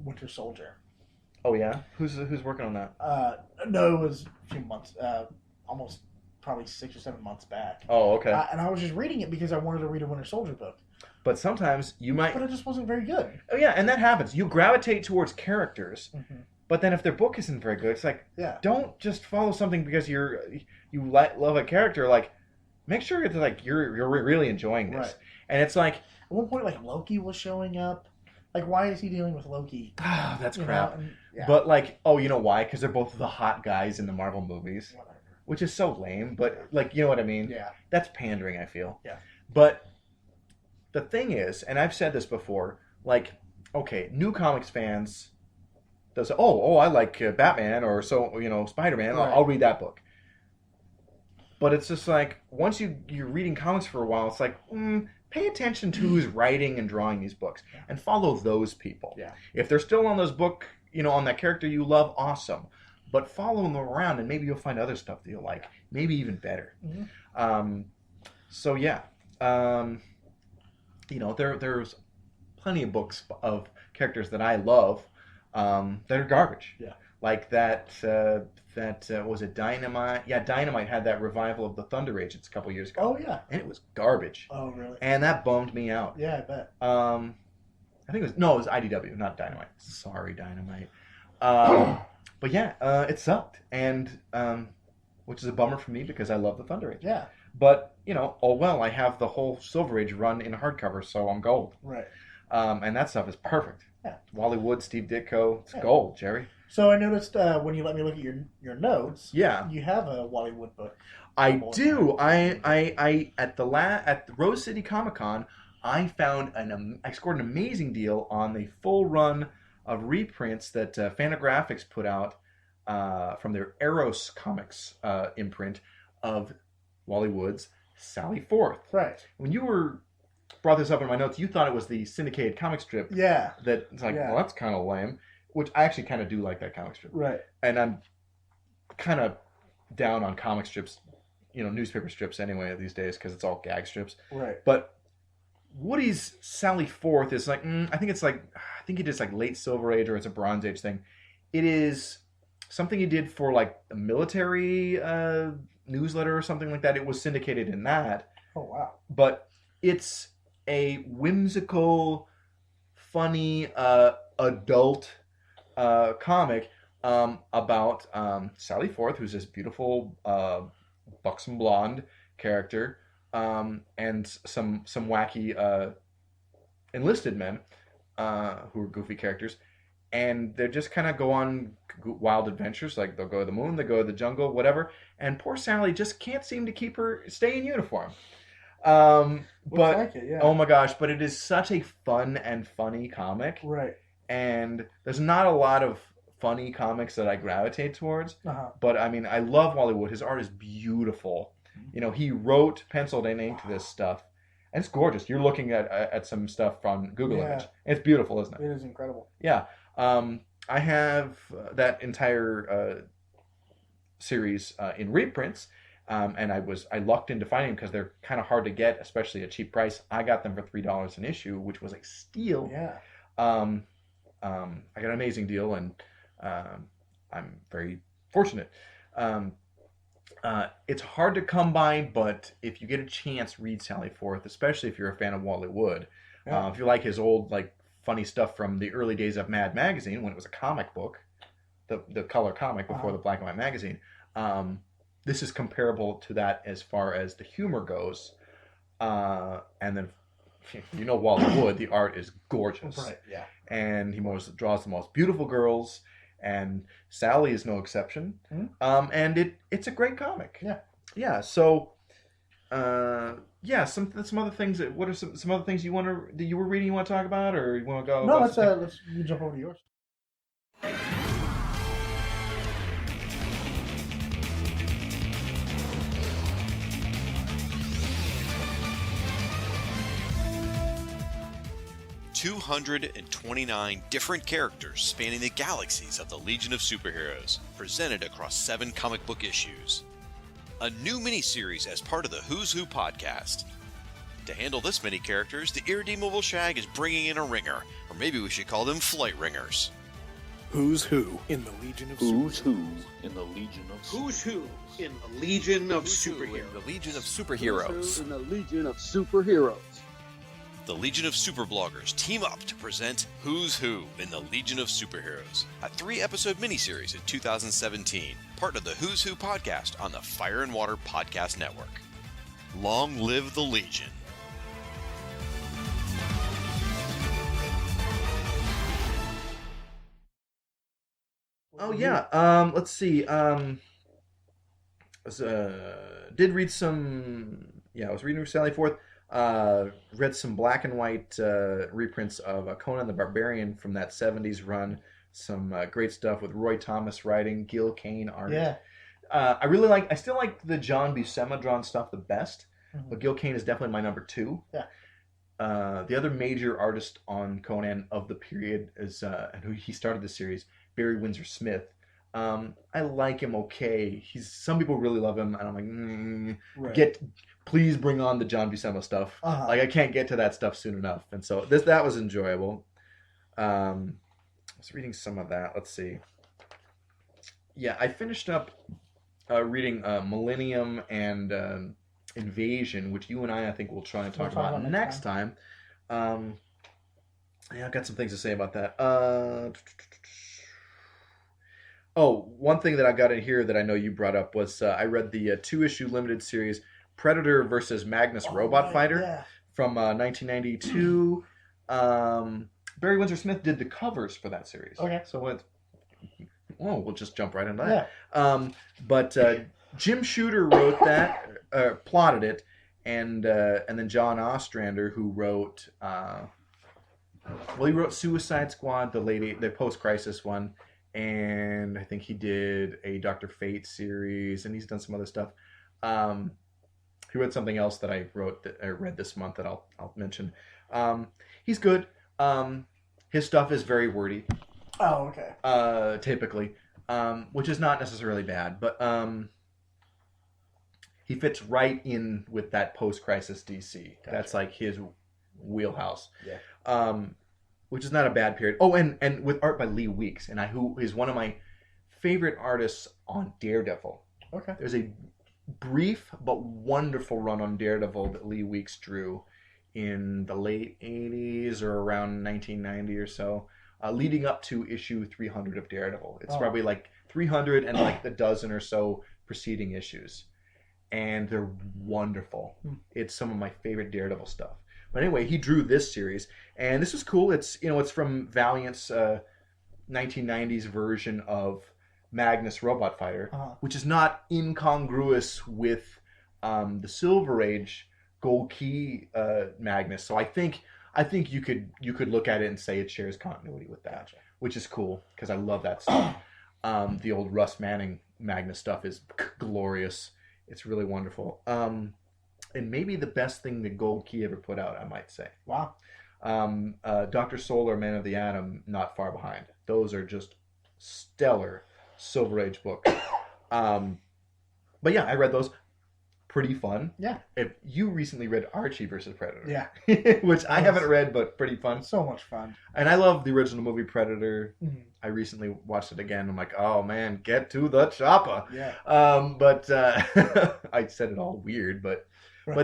Winter Soldier. Oh yeah, who's working on that? No, it was a few months, almost probably 6 or 7 months back. Oh, okay. And I was just reading it because I wanted to read a Winter Soldier book. But sometimes you might. But it just wasn't very good. Oh yeah, and that happens. You gravitate towards characters. Mm-hmm. But then if their book isn't very good, it's like, don't just follow something because you love a character. Like, make sure it's like you're really enjoying this. Right. And it's like, at one point, like Loki was showing up. Like, why is he dealing with Loki? Oh, that's crap. But like, you know why? Because they're both the hot guys in the Marvel movies. Whatever. Which is so lame. But like, you know what I mean? Yeah. That's pandering, I feel. Yeah. But the thing is, and I've said this before, like, okay, new comics fans. They'll say, I like Batman or Spider-Man. Right. I'll read that book. But it's just like, once you're reading comics for a while, it's like, pay attention to who's writing and drawing these books and follow those people. Yeah. If they're still on those book, on that character you love, awesome. But follow them around and maybe you'll find other stuff that you'll like. Maybe even better. Mm-hmm. So yeah. There's plenty of books of characters that I love. That are garbage. Yeah. Like that was it Dynamite? Yeah, Dynamite had that revival of the Thunder Agents a couple years ago. Oh yeah. And it was garbage. Oh really? And that bummed me out. Yeah, I bet. I think it was IDW, not Dynamite. Sorry, Dynamite. But yeah, it sucked. And which is a bummer for me because I love the Thunder Agents. Yeah. But, I have the whole Silver Age run in hardcover, so I'm gold. Right. And that stuff is perfect. Yeah. Wally Wood, Steve Ditko, it's gold, Jerry. So I noticed when you let me look at your notes, you have a Wally Wood book. I do. I at the Rose City Comic Con, I found I scored an amazing deal on the full run of reprints that Fantagraphics put out from their Eros Comics imprint of Wally Wood's Sally Forth. Right. When you brought this up in my notes, you thought it was the syndicated comic strip. Yeah. That it's like, well, that's kind of lame. Which I actually kind of do like that comic strip. Right. And I'm kind of down on comic strips, newspaper strips anyway these days because it's all gag strips. Right. But Woody's Sally Forth is like, I think he did like late Silver Age or it's a Bronze Age thing. It is something he did for like a military newsletter or something like that. It was syndicated in that. Oh wow. But it's a whimsical, funny, adult comic about Sally Forth, who's this beautiful buxom blonde character, and some wacky enlisted men who are goofy characters, and they just kind of go on wild adventures. Like they'll go to the moon, they go to the jungle, whatever. And poor Sally just can't seem to keep her stay in uniform. But like it, yeah. Oh my gosh! But it is such a fun and funny comic, right? And there's not a lot of funny comics that I gravitate towards. But I mean, I love Wally Wood. His art is beautiful. You know, he wrote, penciled, and inked this stuff. And it's gorgeous. You're looking at some stuff from Google Image. It's beautiful, isn't it? It is incredible. Yeah. I have that entire series in reprints, and I lucked into finding them because they're kind of hard to get, especially at cheap price. I got them for $3 an issue, which was a steal. Yeah. I got an amazing deal, and I'm very fortunate. It's hard to come by, but if you get a chance, read Sally Forth, especially if you're a fan of Wally Wood. Yeah. If you like his old funny stuff from the early days of Mad Magazine when it was a comic book, the color comic before the black and white magazine. This is comparable to that as far as the humor goes. And then, Wally Wood, the art is gorgeous. Right, yeah. And he draws the most beautiful girls, and Sally is no exception. Mm-hmm. And it's a great comic. Yeah. Yeah, so... some other things. What are some other things you were reading? You want to talk about, or you want to go? No, let's jump over to yours. $229 different characters spanning the galaxies of the Legion of Superheroes, presented across 7 comic book issues. A new miniseries as part of the Who's Who podcast. To handle this many characters, the Irredeemable Shag is bringing in a ringer, or maybe we should call them flight ringers. Who's Who in the Legion of Superheroes? Who's Who in the Legion of Superheroes? Who's Who in the Legion of Superheroes? The Legion of Superheroes. In the Legion of Superheroes. The Legion of Superbloggers team up to present Who's Who in the Legion of Superheroes, a 3-episode miniseries in 2017, part of the Who's Who podcast on the Fire and Water Podcast Network. Long live the Legion. Oh yeah. Let's see. Did read some. Yeah, I was reading Sally Forth. Read some black and white reprints of Conan the Barbarian from that 70s run. Some great stuff with Roy Thomas writing, Gil Kane art. Yeah. I still like the John Buscema drawn stuff the best, but Gil Kane is definitely my number 2. Yeah. The other major artist on Conan of the period is, and who he started the series, Barry Windsor Smith. I like him okay. Some people really love him, and I'm like, right. Please bring on the John Buscema stuff. Like, I can't get to that stuff soon enough. And so that was enjoyable. I was reading some of that. Let's see. Yeah, I finished up reading Millennium and Invasion, which you and I think we'll try and talk about next time. Yeah, I've got some things to say about that. One thing that I got in here that I know you brought up was I read the 2-issue limited series Predator versus Magnus Robot Fighter from 1992. Barry Windsor Smith did the covers for that series. Okay. So we'll just jump right into that. But Jim Shooter wrote that, plotted it, and then John Ostrander, who wrote, he wrote Suicide Squad, the post-crisis one, and I think he did a Dr. Fate series, and he's done some other stuff. He wrote something else that I read this month that I'll mention. He's good. His stuff is very wordy. Oh, okay. Typically, which is not necessarily bad, but he fits right in with that post-crisis DC. Gotcha. That's like his wheelhouse. Yeah. Which is not a bad period. Oh, and with art by Lee Weeks, who is one of my favorite artists on Daredevil. Okay. There's a brief but wonderful run on Daredevil that Lee Weeks drew in the late 80s or around 1990 or so, leading up to issue 300 of Daredevil. It's probably like 300 and like the dozen or so preceding issues. And they're wonderful. It's some of my favorite Daredevil stuff. But anyway, he drew this series, and this was cool. It's it's from Valiant's 1990s version of Magnus Robot Fighter, which is not incongruous with the Silver Age Gold Key Magnus. So I think you could look at it and say it shares continuity with that, which is cool because I love that stuff. The old Russ Manning Magnus stuff is glorious. It's really wonderful. And maybe the best thing that Gold Key ever put out, I might say. Wow. Dr. Solar, Man of the Atom, not far behind. Those are just stellar Silver Age books. But yeah, I read those. Pretty fun. Yeah. If you recently read Archie versus Predator. Yeah. Which I haven't read, but pretty fun. So much fun. And I love the original movie Predator. Mm-hmm. I recently watched it again. I'm like, oh man, get to the chopper. Yeah. But I said it all weird, but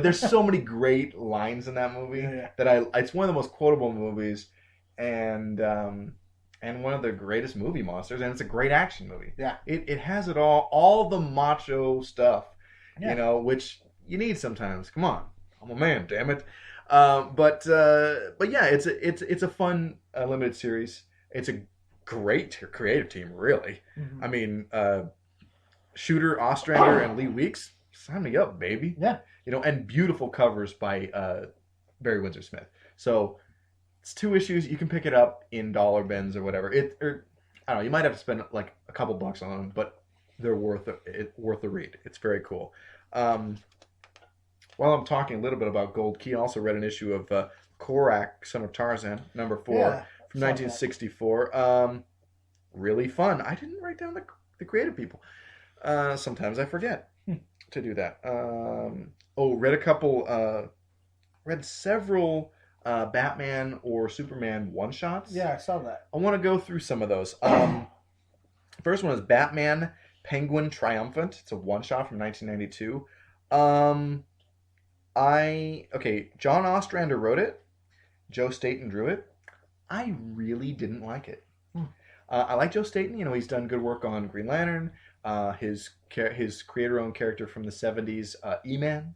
there's so many great lines in that movie that it's one of the most quotable movies, and one of the greatest movie monsters, and it's a great action movie. Yeah. It has it all the macho stuff, which you need sometimes. Come on, I'm a man, damn it. But yeah, it's a fun limited series. It's a great creative team, really. Mm-hmm. I mean, Shooter, Ostrander, and Lee Weeks, sign me up, baby. Yeah. And beautiful covers by Barry Windsor Smith. So it's 2 issues. You can pick it up in dollar bins or whatever. I don't know. You might have to spend like a couple bucks on them, but they're worth a read. It's very cool. While I'm talking a little bit about Gold Key, I also read an issue of Korak, Son of Tarzan, number 4 from 1964. Really fun. I didn't write down the creative people. Sometimes I forget to do that. Read several Batman or Superman one-shots. Yeah, I saw that. I want to go through some of those. First one is Batman Penguin Triumphant. It's a one-shot from 1992. John Ostrander wrote it. Joe Staton drew it. I really didn't like it. I like Joe Staton. He's done good work on Green Lantern. His creator-owned character from the 70s, E-Man,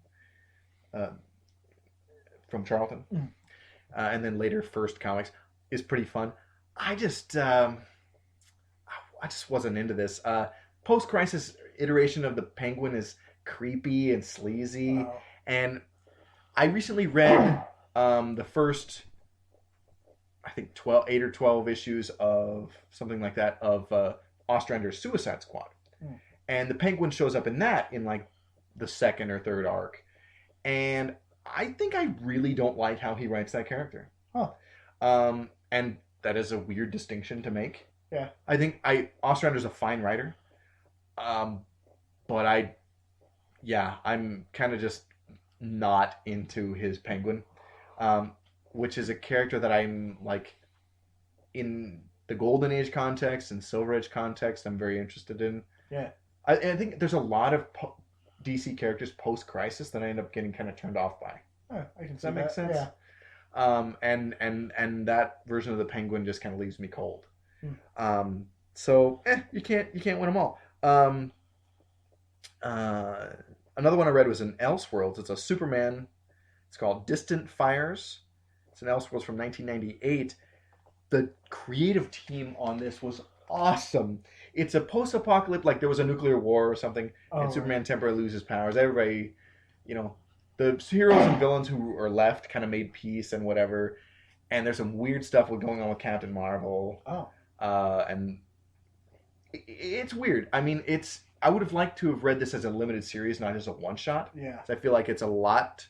from Charlton, and then later First Comics, is pretty fun. I just wasn't into this. Post-crisis iteration of the Penguin is creepy and sleazy, and I recently read the first, I think 8 or 12 issues of something like that of Ostrander's Suicide Squad. And the Penguin shows up in that in like the second or third arc. And I think I really don't like how he writes that character. And that is a weird distinction to make. Yeah. I think Ostrander's a fine writer. But I'm kind of just not into his Penguin. Which is a character that I'm like in the Golden Age context and Silver Age context I'm very interested in. Yeah. I think there's a lot of DC characters post-crisis that I end up getting kind of turned off by. I can see Does that make sense? Yeah. And that version of the Penguin just kind of leaves me cold. So you can't win them all. Another one I read was in Elseworlds. It's a Superman. It's called Distant Fires. It's an Elseworlds from 1998. The creative team on this was awesome. It's a post-apocalyptic, like there was a nuclear war or something, and Superman temporarily loses powers. Everybody, the heroes and villains who are left kind of made peace and whatever. And there's some weird stuff going on with Captain Marvel. And it's weird. I mean, I would have liked to have read this as a limited series, not as a one-shot. Yeah. So I feel like it's a lot.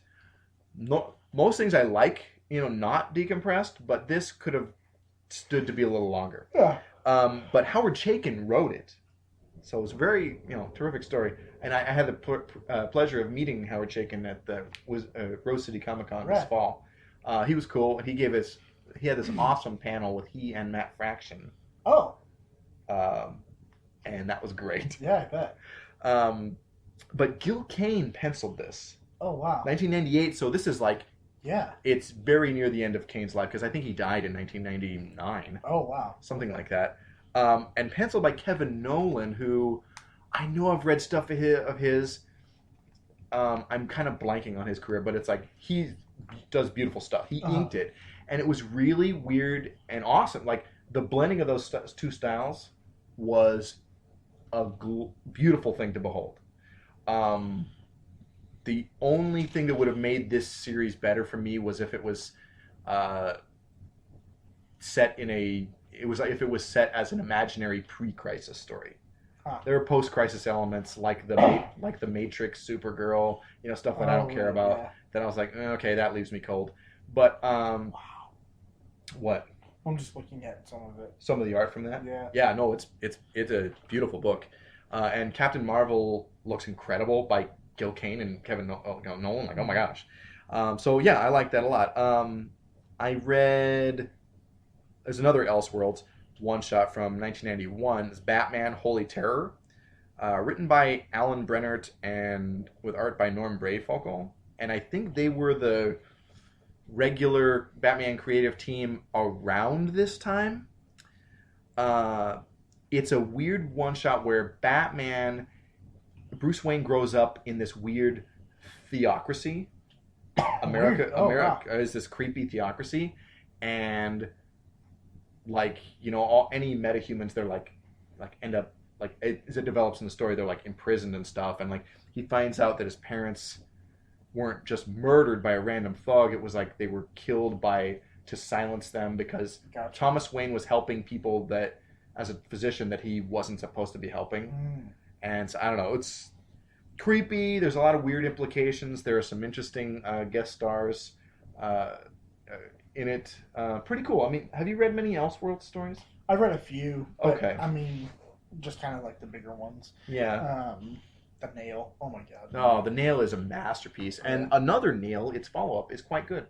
Most things I like, not decompressed, but this could have stood to be a little longer. Yeah. But Howard Chaykin wrote it. So it was a very, terrific story. And I had the pleasure of meeting Howard Chaykin at the Rose City Comic Con this fall. He was cool, and he had this awesome panel with he and Matt Fraction. And that was great. Yeah, I bet. But Gil Kane penciled this. Oh, wow. 1998, so this is like Yeah. It's very near the end of Kane's life because I think he died in 1999. Oh, wow. Something like that. And penciled by Kevin Nolan, who I know I've read stuff of his. I'm kind of blanking on his career, but it's like he does beautiful stuff. He inked it, and it was really weird and awesome. Like the blending of those two styles was a beautiful thing to behold. The only thing that would have made this series better for me was if it was set in if it was set as an imaginary pre-crisis story. There are post-crisis elements like the Matrix, Supergirl, stuff that I don't care about. Yeah. Then I was like, okay, that leaves me cold. But wow. What? I'm just looking at some of it. Some of the art from that. Yeah. Yeah. No, it's a beautiful book, and Captain Marvel looks incredible by Gil Kane and Kevin Nolan. Like, oh my gosh. So yeah, I like that a lot. I read. There's another Elseworlds one-shot from 1991. It's Batman Holy Terror, written by Alan Brennert and with art by Norm Breyfogle. And I think they were the regular Batman creative team around this time. It's a weird one-shot where Bruce Wayne grows up in this weird theocracy. America is this creepy theocracy, and any metahumans, they're like end up as it develops in the story, they're like imprisoned and stuff, and he finds out that his parents weren't just murdered by a random thug. It was like they were killed to silence them because Thomas Wayne was helping people that, as a physician, that he wasn't supposed to be helping. And so, I don't know, it's creepy. There's a lot of weird implications. There are some interesting guest stars in it. Pretty cool. I mean, have you read many Elseworlds stories? I've read a few. But, okay. I mean, just kind of like the bigger ones. Yeah. The Nail. Oh my god. Oh, The Nail is a masterpiece. And another Nail, its follow-up, is quite good.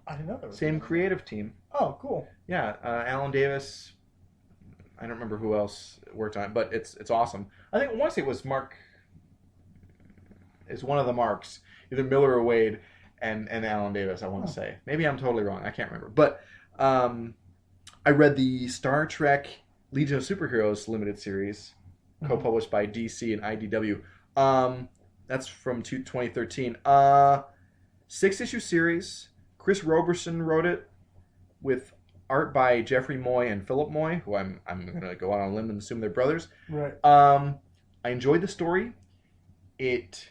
I didn't know that was Same creative team. Oh, cool. Yeah. Alan Davis. I don't remember who else worked on it, but it's awesome. I want to say it was Mark. It's one of the Marks, either Miller or Wade, and Alan Davis. I want to say. Maybe I'm totally wrong. I can't remember. But I read the Star Trek Legion of Superheroes limited series, co-published by DC and IDW. That's from 2013. 6-issue series. Chris Roberson wrote it with art by Jeffrey Moy and Philip Moy, who I'm going to go out on a limb and assume they're brothers. Right. I enjoyed the story. It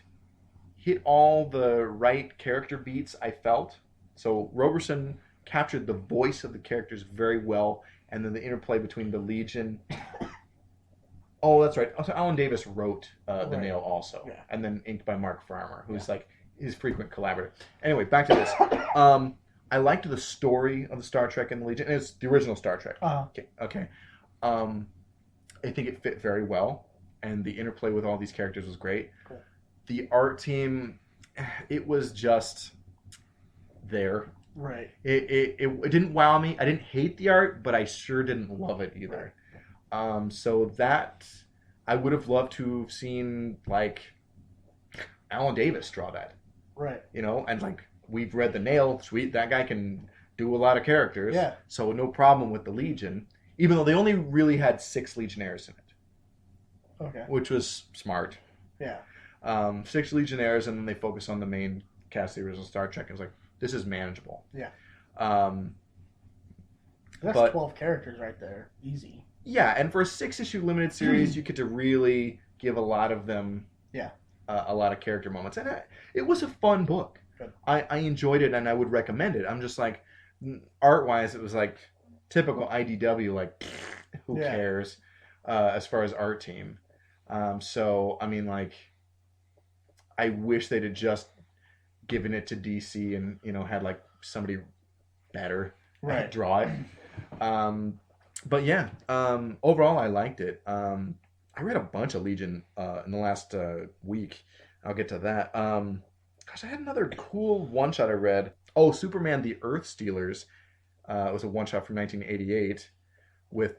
hit all the right character beats, I felt. So Roberson captured the voice of the characters very well, and then the interplay between the Legion. Oh, that's right. Also, Alan Davis wrote The Nail also, and then inked by Mark Farmer, who's his frequent collaborator. Anyway, back to this. I liked the story of the Star Trek and the Legion. It's the original Star Trek. Okay. I think it fit very well, and the interplay with all these characters was great. Cool. The art team, it was just there. Right. It didn't wow me. I didn't hate the art, but I sure didn't love it either. Right. So that I would have loved to have seen Alan Davis draw that. Right. And we've read The Nail. Sweet, that guy can do a lot of characters. Yeah. So no problem with the Legion, even though they only really had 6 Legionnaires in it. Okay. Which was smart. Yeah. 6 Legionnaires, and then they focus on the main cast of the original Star Trek. It was this is manageable. Yeah. That's 12 characters right there. Easy. Yeah, and for a 6-issue limited series, you get to really give a lot of them a lot of character moments. And it was a fun book. Good. I enjoyed it, and I would recommend it. I'm just art-wise, it was typical IDW, who cares as far as art team. So, I mean, I wish they'd have just given it to DC and, had somebody better draw it. But yeah, overall I liked it. I read a bunch of Legion in the last week. I'll get to that. I had another cool one-shot I read. Oh, Superman the Earth Stealers. It was a one-shot from 1988 with...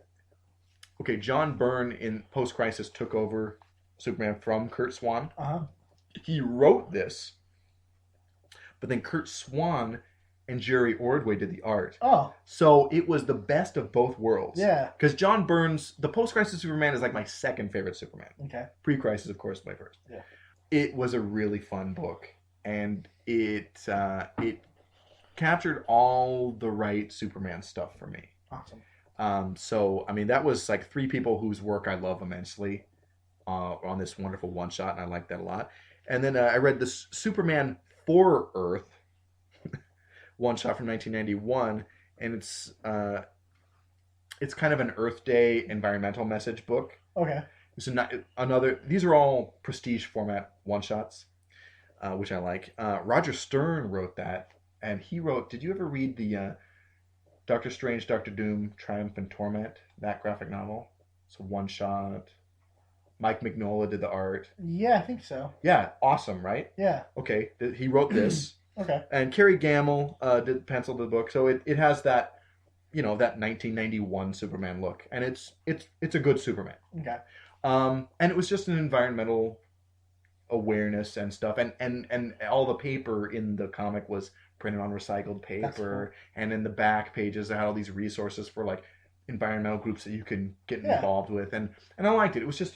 Okay, John Byrne in Post-Crisis took over Superman from Curt Swan. Uh-huh. He wrote this, but then Kurt Swan and Jerry Ordway did the art. Oh. So it was the best of both worlds. Yeah. Because John Byrne's, the post-crisis Superman is like my second favorite Superman. Okay. Pre-crisis, of course, my first. Yeah. It was a really fun book, and it captured all the right Superman stuff for me. Awesome. So I mean, that was like three people whose work I love immensely on this wonderful one shot, and I like that a lot. And then I read this Superman for Earth one shot from 1991, and it's kind of an Earth Day environmental message book. Okay. So another. These are all prestige format one shots, which I like. Roger Stern wrote that, and he wrote. Did you ever read the Doctor Strange, Doctor Doom, Triumph and Torment, that graphic novel? It's a one shot. Mike Mignola did the art. Yeah, I think so. Yeah, awesome, right? Yeah. Okay, he wrote this. Okay. And Kerry Gamble penciled the book, so it has that, that 1991 Superman look, and it's a good Superman. Okay. And it was just an environmental awareness and stuff, and all the paper in the comic was printed on recycled paper, cool. And in the back pages they had all these resources for like environmental groups that you can get involved with, and I liked it. It was just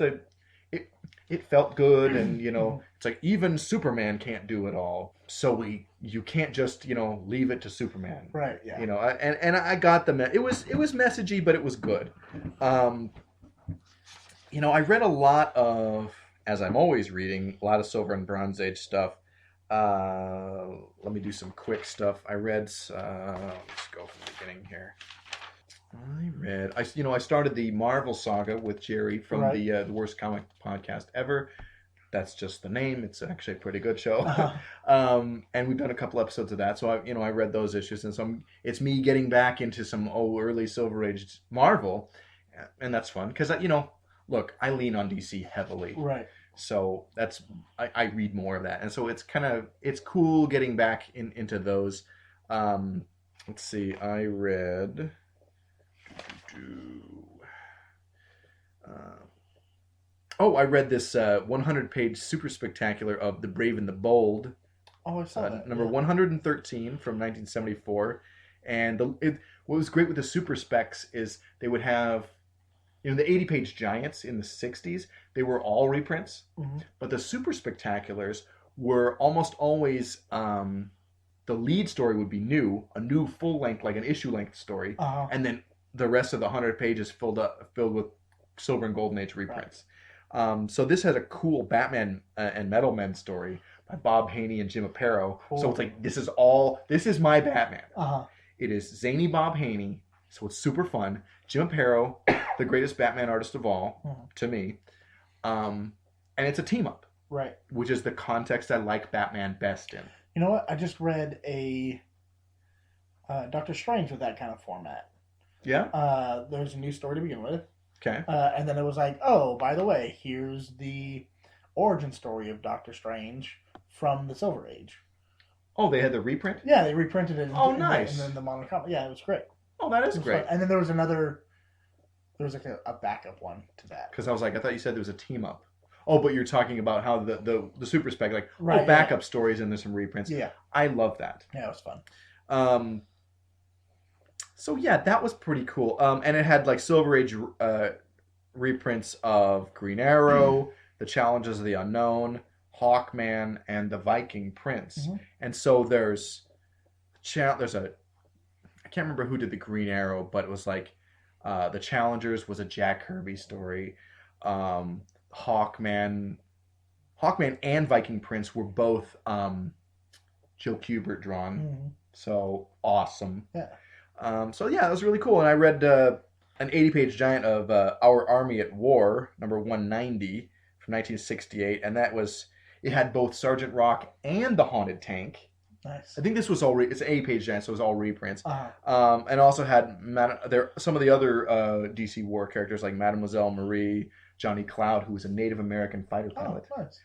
it felt good, and it's like even Superman can't do it all, so you can't just leave it to Superman, right? Yeah. And I got it was messagey, but it was good. I read a lot of, as I'm always reading, a lot of Silver and Bronze Age stuff. Let me do some quick stuff. I read. Let's go from the beginning here. I started the Marvel saga with Jerry from the Worst Comic Podcast Ever. That's just the name. It's actually a pretty good show. And we've done a couple episodes of that. So I read those issues, and so it's me getting back into some early Silver Age Marvel, and that's fun because look, I lean on DC heavily. Right. So I read more of that, and so it's cool getting back into those. Let's see. I read. I read this 100-page super spectacular of The Brave and the Bold. Oh, I saw that. Number 113 from 1974. And what was great with the super specs is they would have, the 80-page giants in the 60s, they were all reprints. Mm-hmm. But the super spectaculars were almost always, the lead story would be a new full-length, like an issue-length story. Uh-huh. And then the rest of the 100 pages filled with Silver and Golden Age reprints. Right. So this has a cool Batman and Metal Men story by Bob Haney and Jim Aparo. Cool. So it's like, this is my Batman. Uh-huh. It is zany Bob Haney, so it's super fun. Jim Aparo, the greatest Batman artist of all, to me. And it's a team up. Right. Which is the context I like Batman best in. You know what? I just read a Doctor Strange with that kind of format. Yeah. There's a new story to begin with. Okay. And then it was like, oh, by the way, here's the origin story of Doctor Strange from the Silver Age. Oh, they had the reprint? Yeah, they reprinted it. Nice. And then the modern comic. Yeah, it was great. Oh, that is great. Fun. And then there was like a backup one to that. Because I thought you said there was a team up. Oh, but you're talking about how the super spec, like, backup stories and there's some reprints. Yeah. I love that. Yeah, it was fun. So yeah, that was pretty cool. And it had like Silver Age reprints of Green Arrow, The Challenges of the Unknown, Hawkman, and the Viking Prince. Mm-hmm. And so there's I can't remember who did the Green Arrow, but it was like the Challengers was a Jack Kirby story. Hawkman and Viking Prince were both Joe Kubert drawn. Mm-hmm. So awesome. Yeah. So yeah, that was really cool. And I read an 80-page giant of Our Army at War, number 190 from 1968, and it had both Sergeant Rock and the Haunted Tank. Nice. I think this was it's an 80-page giant, so it was all reprints. Uh-huh. And also had some of the other DC War characters like Mademoiselle Marie, Johnny Cloud, who was a Native American fighter pilot. Oh, nice.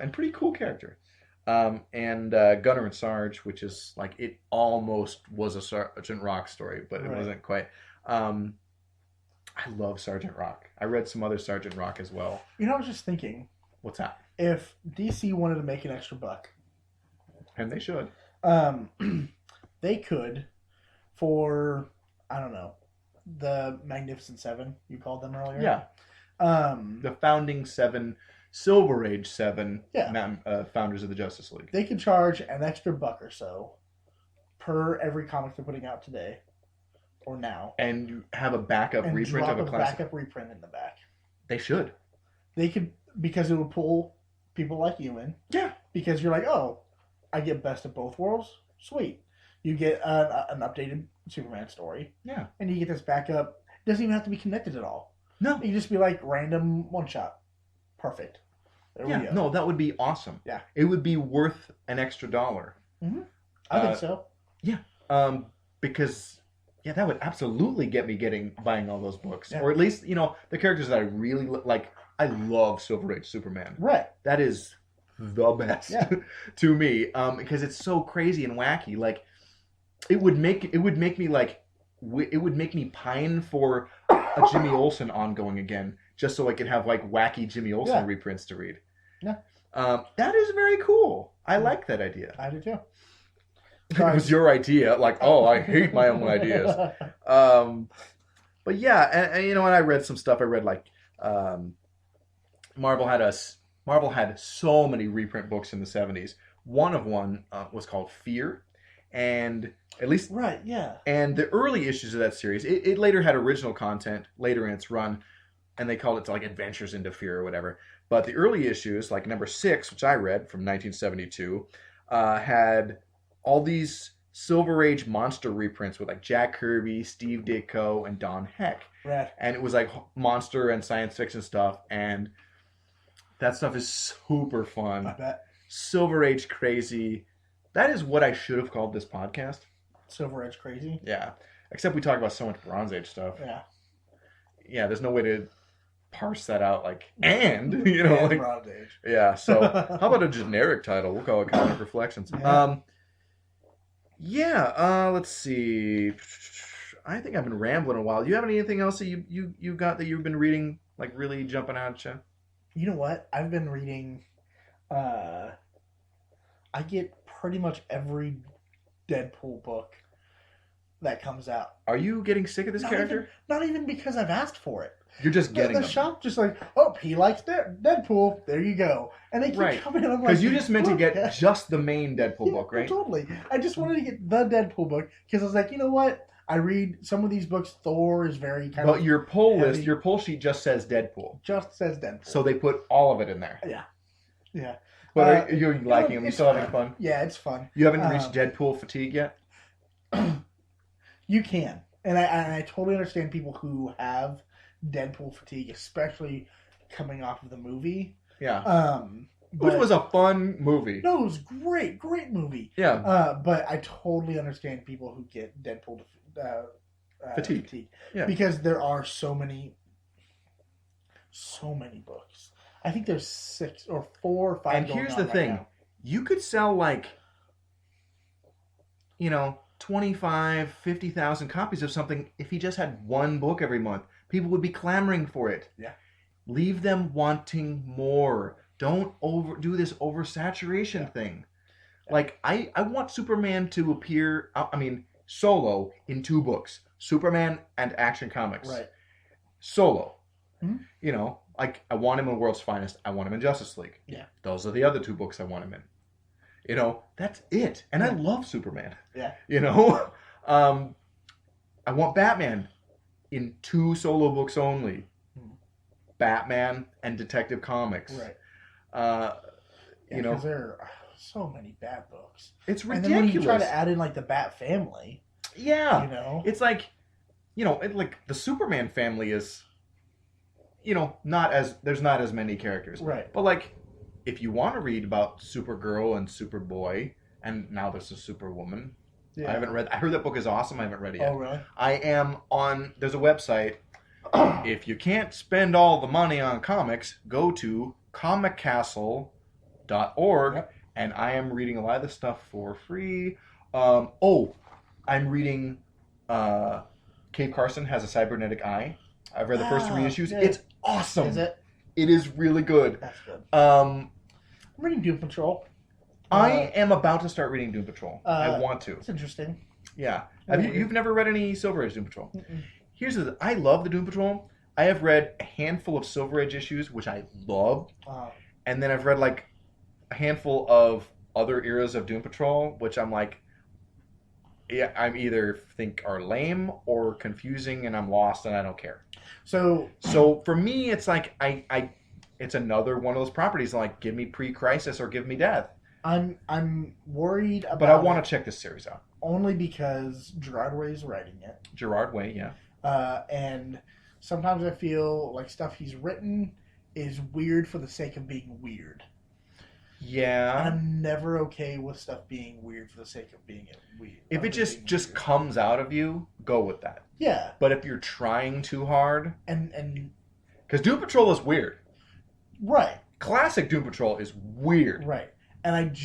And pretty cool character. And Gunner and Sarge, which is like, it almost was a Sergeant Rock story, but it wasn't quite. I love Sergeant Rock. I read some other Sergeant Rock as well. I was just thinking. What's that? If DC wanted to make an extra buck. And they should. They could, for, I don't know, the Magnificent Seven, you called them earlier? Yeah. The Founding Seven, Silver Age Seven founders of the Justice League. They could charge an extra $1 or so per every comic they're putting out today or now. And you have a backup and reprint of a classic. Backup reprint in the back. They should. They could, because it would pull people like you in. Yeah. Because you're like, oh, I get best of both worlds? Sweet. You get an updated Superman story. Yeah. And you get this backup. It doesn't even have to be connected at all. No. You can just be like random one shot. Perfect. There we go. No, that would be awesome. Yeah. It would be worth an extra $1. Mm-hmm. I think so. Yeah. Because that would absolutely get me buying all those books. Yeah. Or at least, the characters that I really like. I love Silver Age Superman. Right. That is the best to me. Because it's so crazy and wacky. Like, it would make me pine for a Jimmy Olsen ongoing again, just so I could have like wacky Jimmy Olsen reprints to read. Yeah. That is very cool. I like that idea. I do too. It was your idea. Like, oh, I hate my own ideas. But yeah, and I read some stuff. I read like Marvel had so many reprint books in the 70s. One was called Fear, and at least right, yeah. And the early issues of that series, it later had original content later in its run, and they called it like Adventures into Fear or whatever. But the early issues, like number 6, which I read from 1972, had all these Silver Age monster reprints with like Jack Kirby, Steve Ditko, and Don Heck. Right. And it was like monster and science fiction stuff, and that stuff is super fun. I bet. Silver Age crazy. That is what I should have called this podcast. Silver Age crazy? Yeah. Except we talk about so much Bronze Age stuff. Yeah. Yeah, there's no way to parse that out like, and like Bronze Age. Yeah, so how about a generic title? We'll call it Comic Reflections. Yeah. Let's see. I think I've been rambling a while. Do you have anything else that you got that you've been reading, like really jumping out at you? You know what? I've been reading I get pretty much every Deadpool book that comes out. Are you getting sick of this character? Not even because I've asked for it. You're just getting the shop just like, oh, he likes Deadpool. There you go. And they keep coming in. I'm like, because you just meant to get just the main Deadpool book, right? Totally. I just wanted to get the Deadpool book because I was like, you know what? I read some of these books. Thor is very kind of. But your pull heavy. list, your pull sheet just says Deadpool. Just says Deadpool. So they put all of it in there. Yeah. Yeah. But are you liking them? You still having fun? Yeah, it's fun. You haven't reached Deadpool fatigue yet? You can. And I totally understand people who have Deadpool fatigue, especially coming off of the movie. Yeah. Which was a fun movie. No, it was great movie. Yeah. But I totally understand people who get Deadpool fatigue. Yeah. Because there are so many books. I think there's 6 or 4 or 5. And here's the thing. Now. You could sell 25, 50,000 copies of something if he just had one book every month. People would be clamoring for it. Yeah. Leave them wanting more. Don't do this oversaturation thing. Yeah. Like, I want Superman to appear, solo in 2 books. Superman and Action Comics. Right. Solo. Mm-hmm. I want him in World's Finest. I want him in Justice League. Yeah. Those are the other 2 books I want him in. That's it. And I love Superman. Yeah. I want Batman in 2 solo books only. Batman and Detective Comics. Right. Because there are so many Bat books. It's ridiculous. And then when you try to add in the Bat family. Yeah. It's like, the Superman family is, there's not as many characters. Right. But if you want to read about Supergirl and Superboy, and now there's a Superwoman. Yeah. I heard that book is awesome. I haven't read it yet. Oh, really? There's a website. If you can't spend all the money on comics, go to comiccastle.org, and I am reading a lot of this stuff for free. I'm reading Cave Carson Has a Cybernetic Eye. I've read the first 3 issues. Yeah. It's awesome. Is it? It is really good. That's good. I'm reading Doom Patrol. I am about to start reading Doom Patrol. I want to. It's interesting. Yeah. You've never read any Silver Age Doom Patrol? Mm-mm. Here's I love the Doom Patrol. I have read a handful of Silver Age issues, which I love. And then I've read like a handful of other eras of Doom Patrol, which I'm like, yeah, I'm either think are lame or confusing, and I'm lost and I don't care. So for me, it's like it's another one of those properties. Like, give me pre-Crisis or give me Death. I'm worried about. But I want to check this series out only because Gerard Way is writing it. Gerard Way, yeah. And sometimes I feel like stuff he's written is weird for the sake of being weird. Yeah. And I'm never okay with stuff being weird for the sake of being weird. If it just comes out of you, go with that. Yeah. But if you're trying too hard, and because Doom Patrol is weird. Right. Classic Doom Patrol is weird. Right. And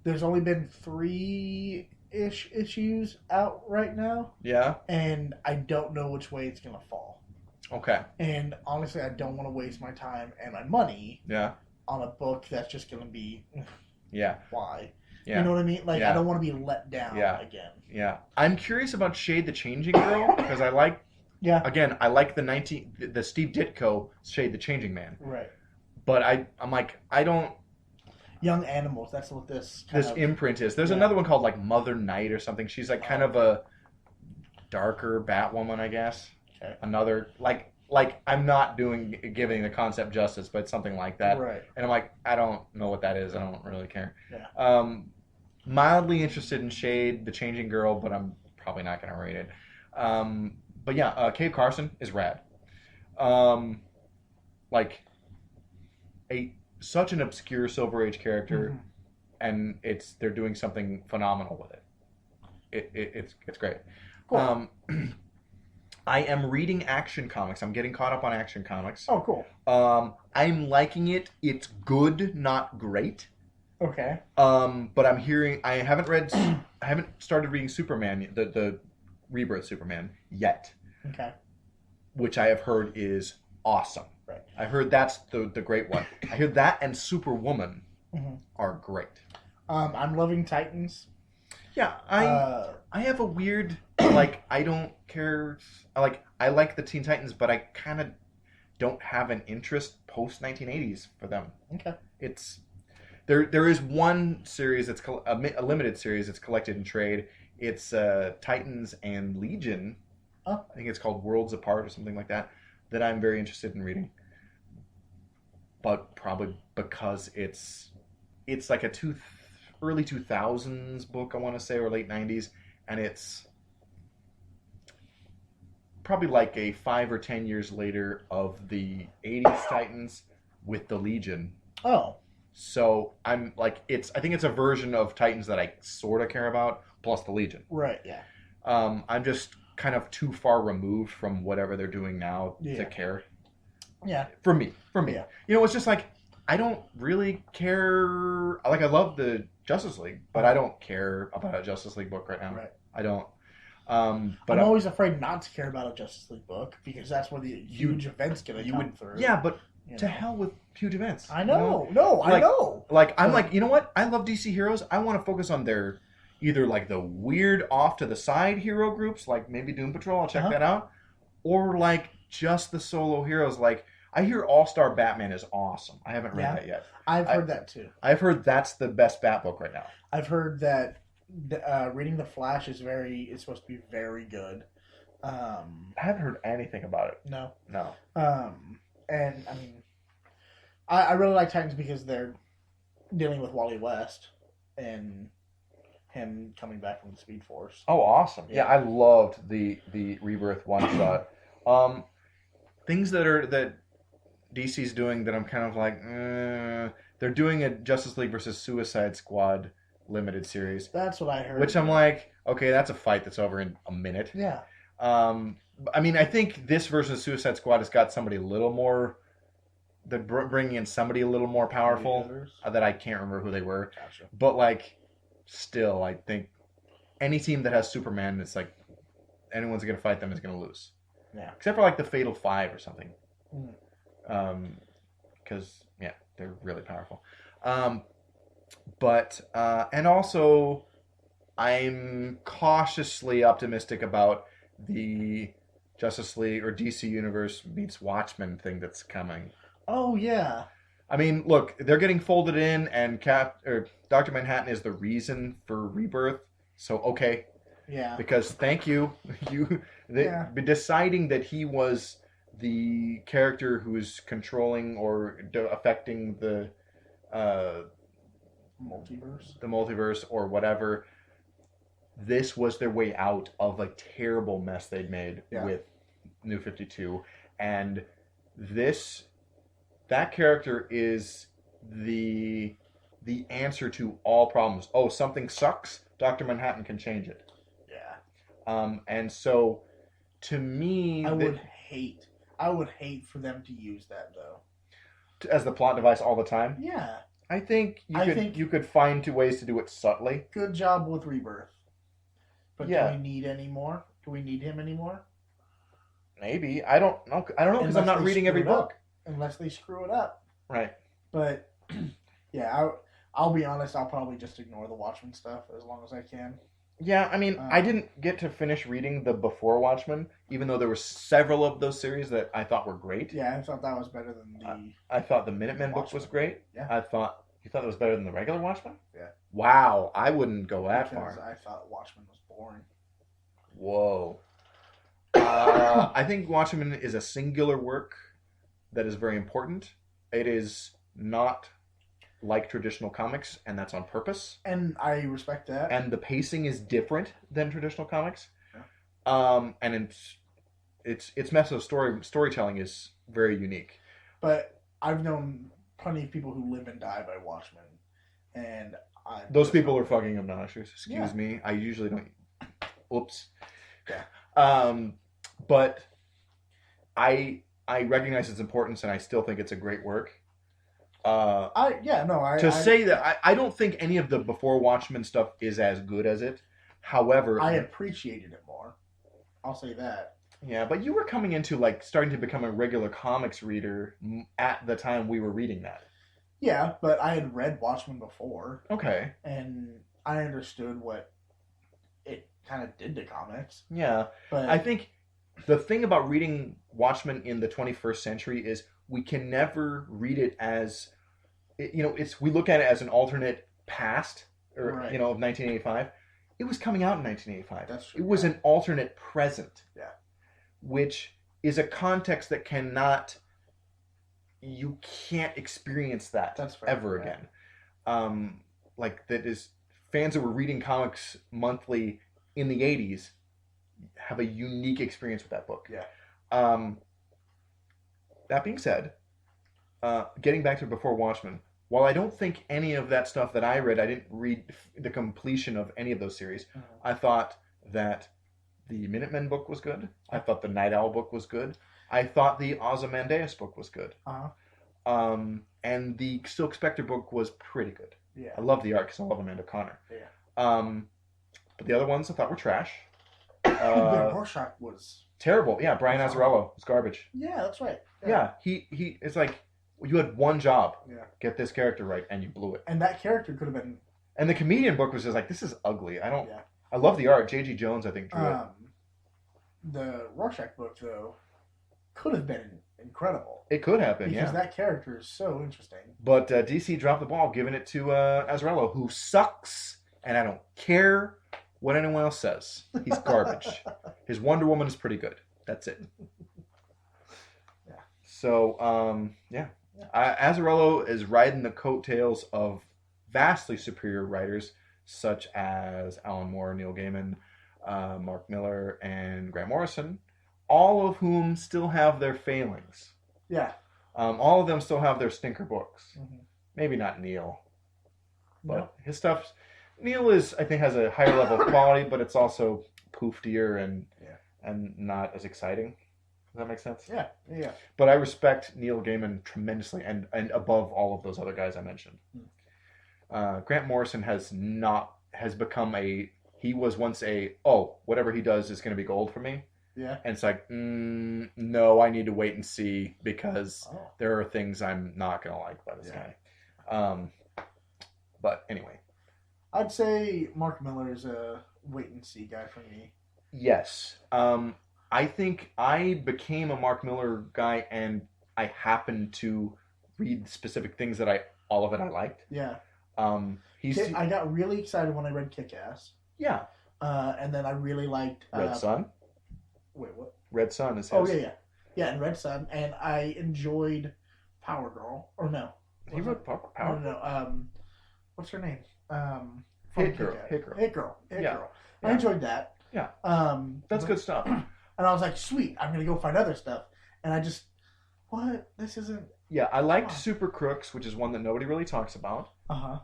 there's only been 3-ish issues out right now. Yeah. And I don't know which way it's going to fall. Okay. And honestly, I don't want to waste my time and my money. Yeah. On a book that's just going to be. Yeah. Why? Yeah. You know what I mean? Like, yeah. I don't want to be let down again. Yeah. I'm curious about Shade the Changing Girl because I like. Yeah. Again, I like the Steve Ditko Shade the Changing Man. Right. But I'm like, I don't. Young Animals. That's what this imprint is. There's another one called like Mother Night or something. She's like kind of a darker Batwoman, I guess. Okay. Another like I'm not giving the concept justice, but something like that. Right. And I'm like, I don't know what that is. I don't really care. Yeah. Mildly interested in Shade the Changing Girl, but I'm probably not going to read it. But yeah, Cave Carson is rad. Like such an obscure Silver Age character, and they're doing something phenomenal with it. It's great. Cool. I am reading Action Comics. I'm getting caught up on Action Comics. Oh, cool. I'm liking it. It's good, not great. Okay. But I haven't started reading Superman, the Rebirth Superman yet. Okay. Which I have heard is awesome. Right. I heard that's the great one. I hear that and Superwoman are great. I'm loving Titans. Yeah, I have a weird like I don't care. I like the Teen Titans, but I kind of don't have an interest post 1980s for them. Okay. It's there is one series that's a limited series that's collected in trade. It's Titans and Legion. Oh. I think it's called Worlds Apart or something like that. That I'm very interested in reading. But probably because it's like a early 2000s book, I want to say, or late 90s, and it's probably like a 5 or 10 years later of the 80s Titans with the Legion. Oh. So I'm like, I think it's a version of Titans that I sort of care about, plus the Legion. Right, yeah. I'm just kind of too far removed from whatever they're doing now to care. Yeah. For me. Yeah. You know, it's just like, I don't really care. Like, I love the Justice League, but I don't care about a Justice League book right now. Right. I don't. But I'm always afraid not to care about a Justice League book because that's where the huge event's going to come through. Yeah, but to hell with huge events. I know. You know? I know. Like, I'm like, you know what? I love DC heroes. I want to focus on their either like the weird off to the side hero groups, like maybe Doom Patrol. I'll check that out. Or like just the solo heroes. Like, I hear All-Star Batman is awesome. I haven't read that yet. I've heard that too. I've heard that's the best Bat book right now. I've heard that reading The Flash is supposed to be very good. I haven't heard anything about it. No. And I mean, I really like Titans because they're dealing with Wally West and him coming back from the Speed Force. Oh, awesome! Yeah, I loved the Rebirth one shot. Things that DC's doing that I'm kind of like, they're doing a Justice League versus Suicide Squad limited series. That's what I heard. Which I'm like, okay, that's a fight that's over in a minute. Yeah. I mean, I think this versus Suicide Squad has got somebody a little more. They're bringing in somebody a little more powerful that I can't remember who they were. Gotcha. But like, still, I think any team that has Superman, it's like anyone's going to fight them is going to lose. Yeah. Except for like the Fatal Five or something. Mm. Because they're really powerful. But and also, I'm cautiously optimistic about the Justice League or DC Universe meets Watchmen thing that's coming. Oh yeah. I mean, look, they're getting folded in, and Dr. Manhattan is the reason for Rebirth. So okay, Yeah. because thank you, deciding that he was the character who is controlling or affecting the multiverse or whatever. This was their way out of a terrible mess they'd made with New 52, and that character is the answer to all problems. Oh, something sucks? Dr. Manhattan can change it. Yeah. And so, to me, I would hate for them to use that though. As the plot device all the time. Yeah. I think you could find two ways to do it subtly. Good job with Rebirth. But do we need any more? Do we need him anymore? Maybe. I don't know because I'm not reading every book. Unless they screw it up. Right. But yeah, I'll be honest, I'll probably just ignore the Watchmen stuff as long as I can. Yeah, I mean, I didn't get to finish reading the Before Watchmen, even though there were several of those series that I thought were great. Yeah, I thought that was better than the... I thought the Minutemen book was great. Yeah. You thought it was better than the regular Watchmen? Yeah. Wow, I wouldn't go that far. I thought Watchmen was boring. Whoa. I think Watchmen is a singular work that is very important. It is not like traditional comics, and that's on purpose. And I respect that. And the pacing is different than traditional comics. Yeah. And its method of storytelling is very unique. But I've known plenty of people who live and die by Watchmen, and those people are fucking obnoxious. Excuse me. I usually don't. Oops. Yeah. But I recognize its importance, and I still think it's a great work. Say that I don't think any of the Before Watchmen stuff is as good as it. However, I appreciated it more. I'll say that. Yeah, but you were coming into starting to become a regular comics reader at the time we were reading that. Yeah, but I had read Watchmen before. Okay. And I understood what it kind of did to comics. Yeah. But I think the thing about reading Watchmen in the 21st century is we can never read it as, we look at it as an alternate past, or, right. Of 1985. It was coming out in 1985. That's true. It was an alternate present. Yeah. Which is a context that you can't experience that ever again. That is, fans that were reading comics monthly in the 80s have a unique experience with that book. Yeah. That being said, getting back to Before Watchmen, while I don't think any of that stuff that I read, I didn't read the completion of any of those series. I thought that the Minutemen book was good. I thought the Night Owl book was good. I thought the Ozymandias book was good. And the Silk Spectre book was pretty good. Yeah. I love the art because I love Amanda Conner. Yeah. But the other ones I thought were trash. Rorschach was terrible. Yeah, Brian Azzarello was garbage. Yeah, that's right. Yeah, he it's like you had one job. Yeah. Get this character right, and you blew it. And that character could have been. And the comedian book was just like, this is ugly. I love the art. J.G. Jones, I think, drew it. The Rorschach book, though, could have been incredible. It could have been, because that character is so interesting. But DC dropped the ball, giving it to Azzarello, who sucks, and I don't care what anyone else says. He's garbage. His Wonder Woman is pretty good. That's it. Yeah. So, Azzarello is riding the coattails of vastly superior writers such as Alan Moore, Neil Gaiman, Mark Miller, and Grant Morrison, all of whom still have their failings. Yeah. All of them still have their stinker books. Mm-hmm. Maybe not Neil, but his stuff. Neil I think, has a higher level of quality, but it's also pooftier and not as exciting. Does that make sense? Yeah, yeah. But I respect Neil Gaiman tremendously, and above all of those other guys I mentioned. Grant Morrison has become he was once whatever he does is going to be gold for me. Yeah. And it's like, no, I need to wait and see because there are things I'm not going to like by this guy. But anyway. I'd say Mark Miller is a wait-and-see guy for me. Yes. I think I became a Mark Miller guy, and I happened to read specific things that all of it I liked. Yeah. I got really excited when I read Kick-Ass. Yeah. And then I really liked... Red Sun? Wait, what? Red Sun is his. Oh, yeah. Yeah, and Red Sun. And I enjoyed Power Girl. Or no. He wrote Power? No. What's her name? Hit Girl. Hit Girl. Yeah. I enjoyed that. Yeah. That's good stuff. And I was like, sweet, I'm going to go find other stuff. And I just, what? This isn't... Yeah, I liked Super Crooks, which is one that nobody really talks about. Uh-huh.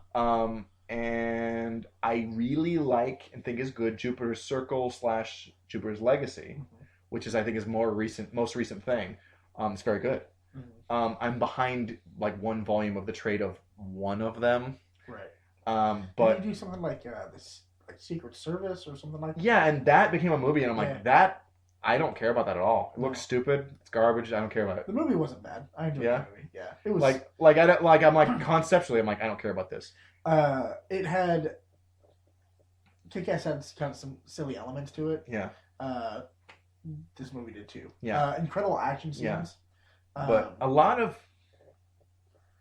And I really like and think is good Jupiter's Circle / Jupiter's Legacy, which is, I think, is most recent thing. It's very good. Mm-hmm. I'm behind like one volume of the trade of one of them. Right. But did you do something like this, like Secret Service or something like that? Yeah, and that became a movie, and I'm like, that I don't care about that at all. It looks stupid. It's garbage. I don't care about it. The movie wasn't bad. I enjoyed the movie. Yeah, it was conceptually, I'm like, I don't care about this. It had Kick-Ass had kind of some silly elements to it. Yeah. This movie did too. Yeah. Incredible action scenes. Yeah. But a lot of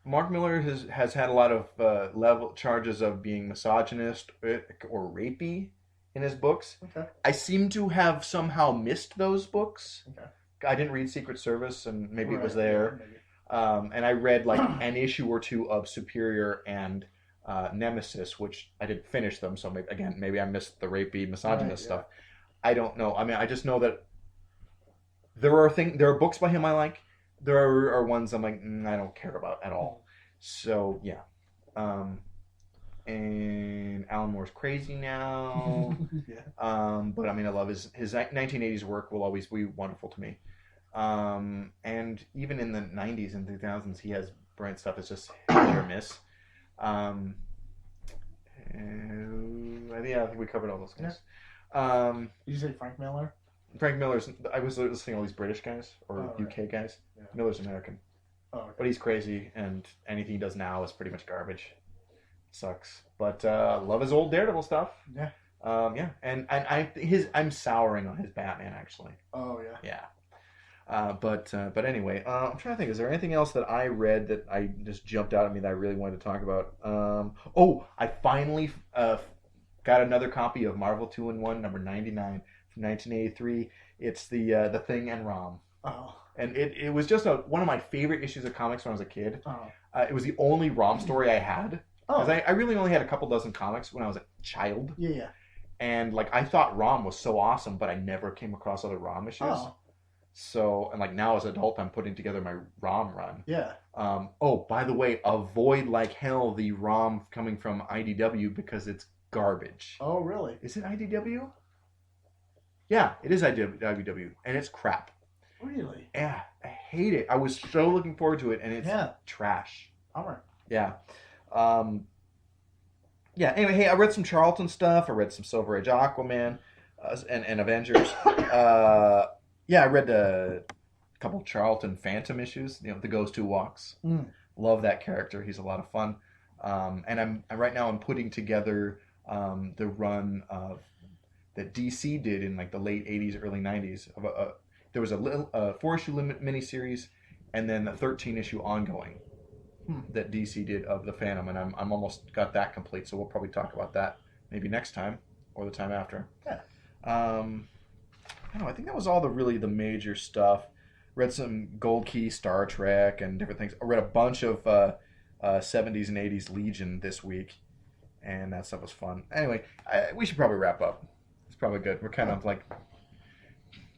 Mark Miller has had a lot of charges of being misogynist or rapey in his books. Okay. I seem to have somehow missed those books. Okay. I didn't read Secret Service, and maybe it was there. And I read like an issue or two of Superior and Nemesis, which I didn't finish them. So maybe I missed the rapey misogynist stuff. I don't know. I mean, I just know that there are books by him I like. There are ones I'm like, I don't care about at all. So yeah. And Alan Moore's crazy now. Yeah. But I mean, I love his 1980s work will always be wonderful to me. And even in the 90s and 2000s, he has brilliant stuff. It's just hit or miss. I think we covered all those guys. Did you say Frank Miller? Frank Miller's. I was listening to all these British guys or UK guys. Yeah. Miller's American. Oh, okay. But he's crazy, and anything he does now is pretty much garbage. Sucks. But love his old Daredevil stuff. Yeah. And I'm souring on his Batman actually. Oh yeah. Yeah. But anyway, I'm trying to think. Is there anything else that I read that I just jumped out at me that I really wanted to talk about? I finally got another copy of Marvel 2-in-1 number 99 from 1983. It's the Thing and Rom. Oh. And it was just one of my favorite issues of comics when I was a kid. Oh. It was the only Rom story I had. Oh. Because I really only had a couple dozen comics when I was a child. Yeah. And like I thought Rom was so awesome, but I never came across other Rom issues. Oh. So, and like now as an adult, I'm putting together my Rom run. Yeah. By the way, avoid like hell the Rom coming from IDW because it's garbage. Oh, really? Is it IDW? Yeah, it is IDW, and it's crap. Really? Yeah, I hate it. I was so looking forward to it, and it's trash. Bummer. Yeah. Anyway, hey, I read some Charlton stuff. I read some Silver Age Aquaman and Avengers. I read a couple Charlton Phantom issues. The Ghost Who Walks. Love that character. He's a lot of fun. And right now I'm putting together the run of that DC did in like the late 80s, early 90s. There was a 4-issue miniseries and then the 13-issue ongoing that DC did of the Phantom, and I'm almost got that complete. So we'll probably talk about that maybe next time or the time after. Yeah. I don't know. I think that was all the major stuff. Read some Gold Key, Star Trek, and different things. I read a bunch of 70s and 80s Legion this week, and that stuff was fun. Anyway, we should probably wrap up. It's probably good. We're kind of like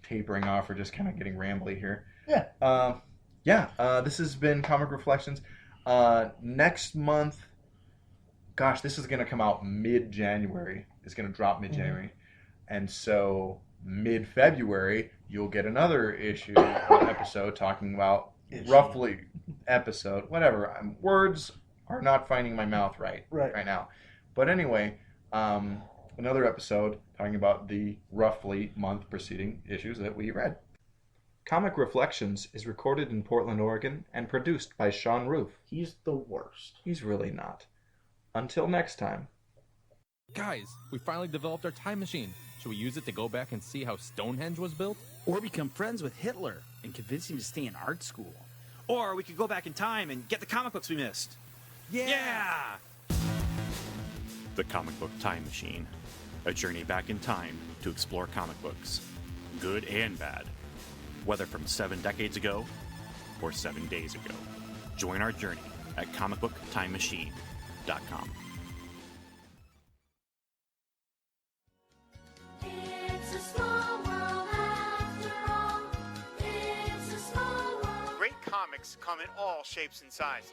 tapering off or just kind of getting rambly here. Yeah. This has been Comic Reflections. Next month, gosh, this is going to come out mid-January. It's going to drop mid-January. And so mid-February, you'll get another episode talking about roughly episode, whatever. Words are not finding my mouth right now. But anyway, another episode talking about the roughly month preceding issues that we read. Comic Reflections is recorded in Portland, Oregon, and produced by Sean Roof. He's the worst. He's really not. Until next time. Guys, we finally developed our time machine. Should we use it to go back and see how Stonehenge was built? Or become friends with Hitler and convince him to stay in art school. Or we could go back in time and get the comic books we missed. Yeah! The Comic Book Time Machine. A journey back in time to explore comic books. Good and bad. Whether from 7 decades ago or 7 days ago. Join our journey at comicbooktimemachine.com. Great comics come in all shapes and sizes.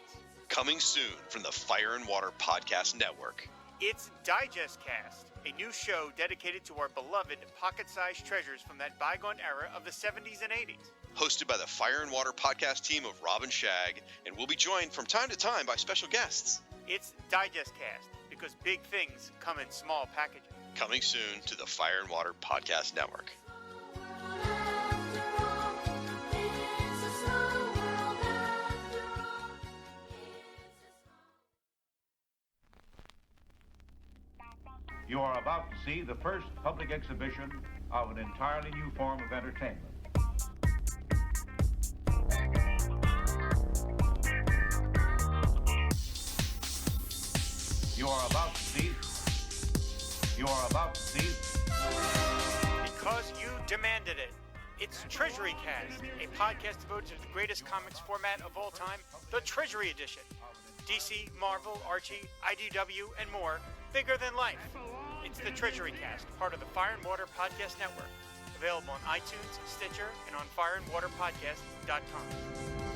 Coming soon from the Fire and Water Podcast Network. It's Digest Cast, a new show dedicated to our beloved pocket-sized treasures from that bygone era of the 70s and 80s. Hosted by the Fire and Water Podcast team of Rob and Shag, and we'll be joined from time to time by special guests. It's Digest Cast, because big things come in small packages. Coming soon to the Fire and Water Podcast Network. You are about to see the first public exhibition of an entirely new form of entertainment. You are about to see. Because you demanded it. It's Treasury Cast, a podcast devoted to the greatest comics format of all time, the Treasury Edition. DC, Marvel, Archie, IDW, and more, bigger than life. It's the Treasury Cast, part of the Fire and Water Podcast Network. Available on iTunes, Stitcher, and on fireandwaterpodcast.com.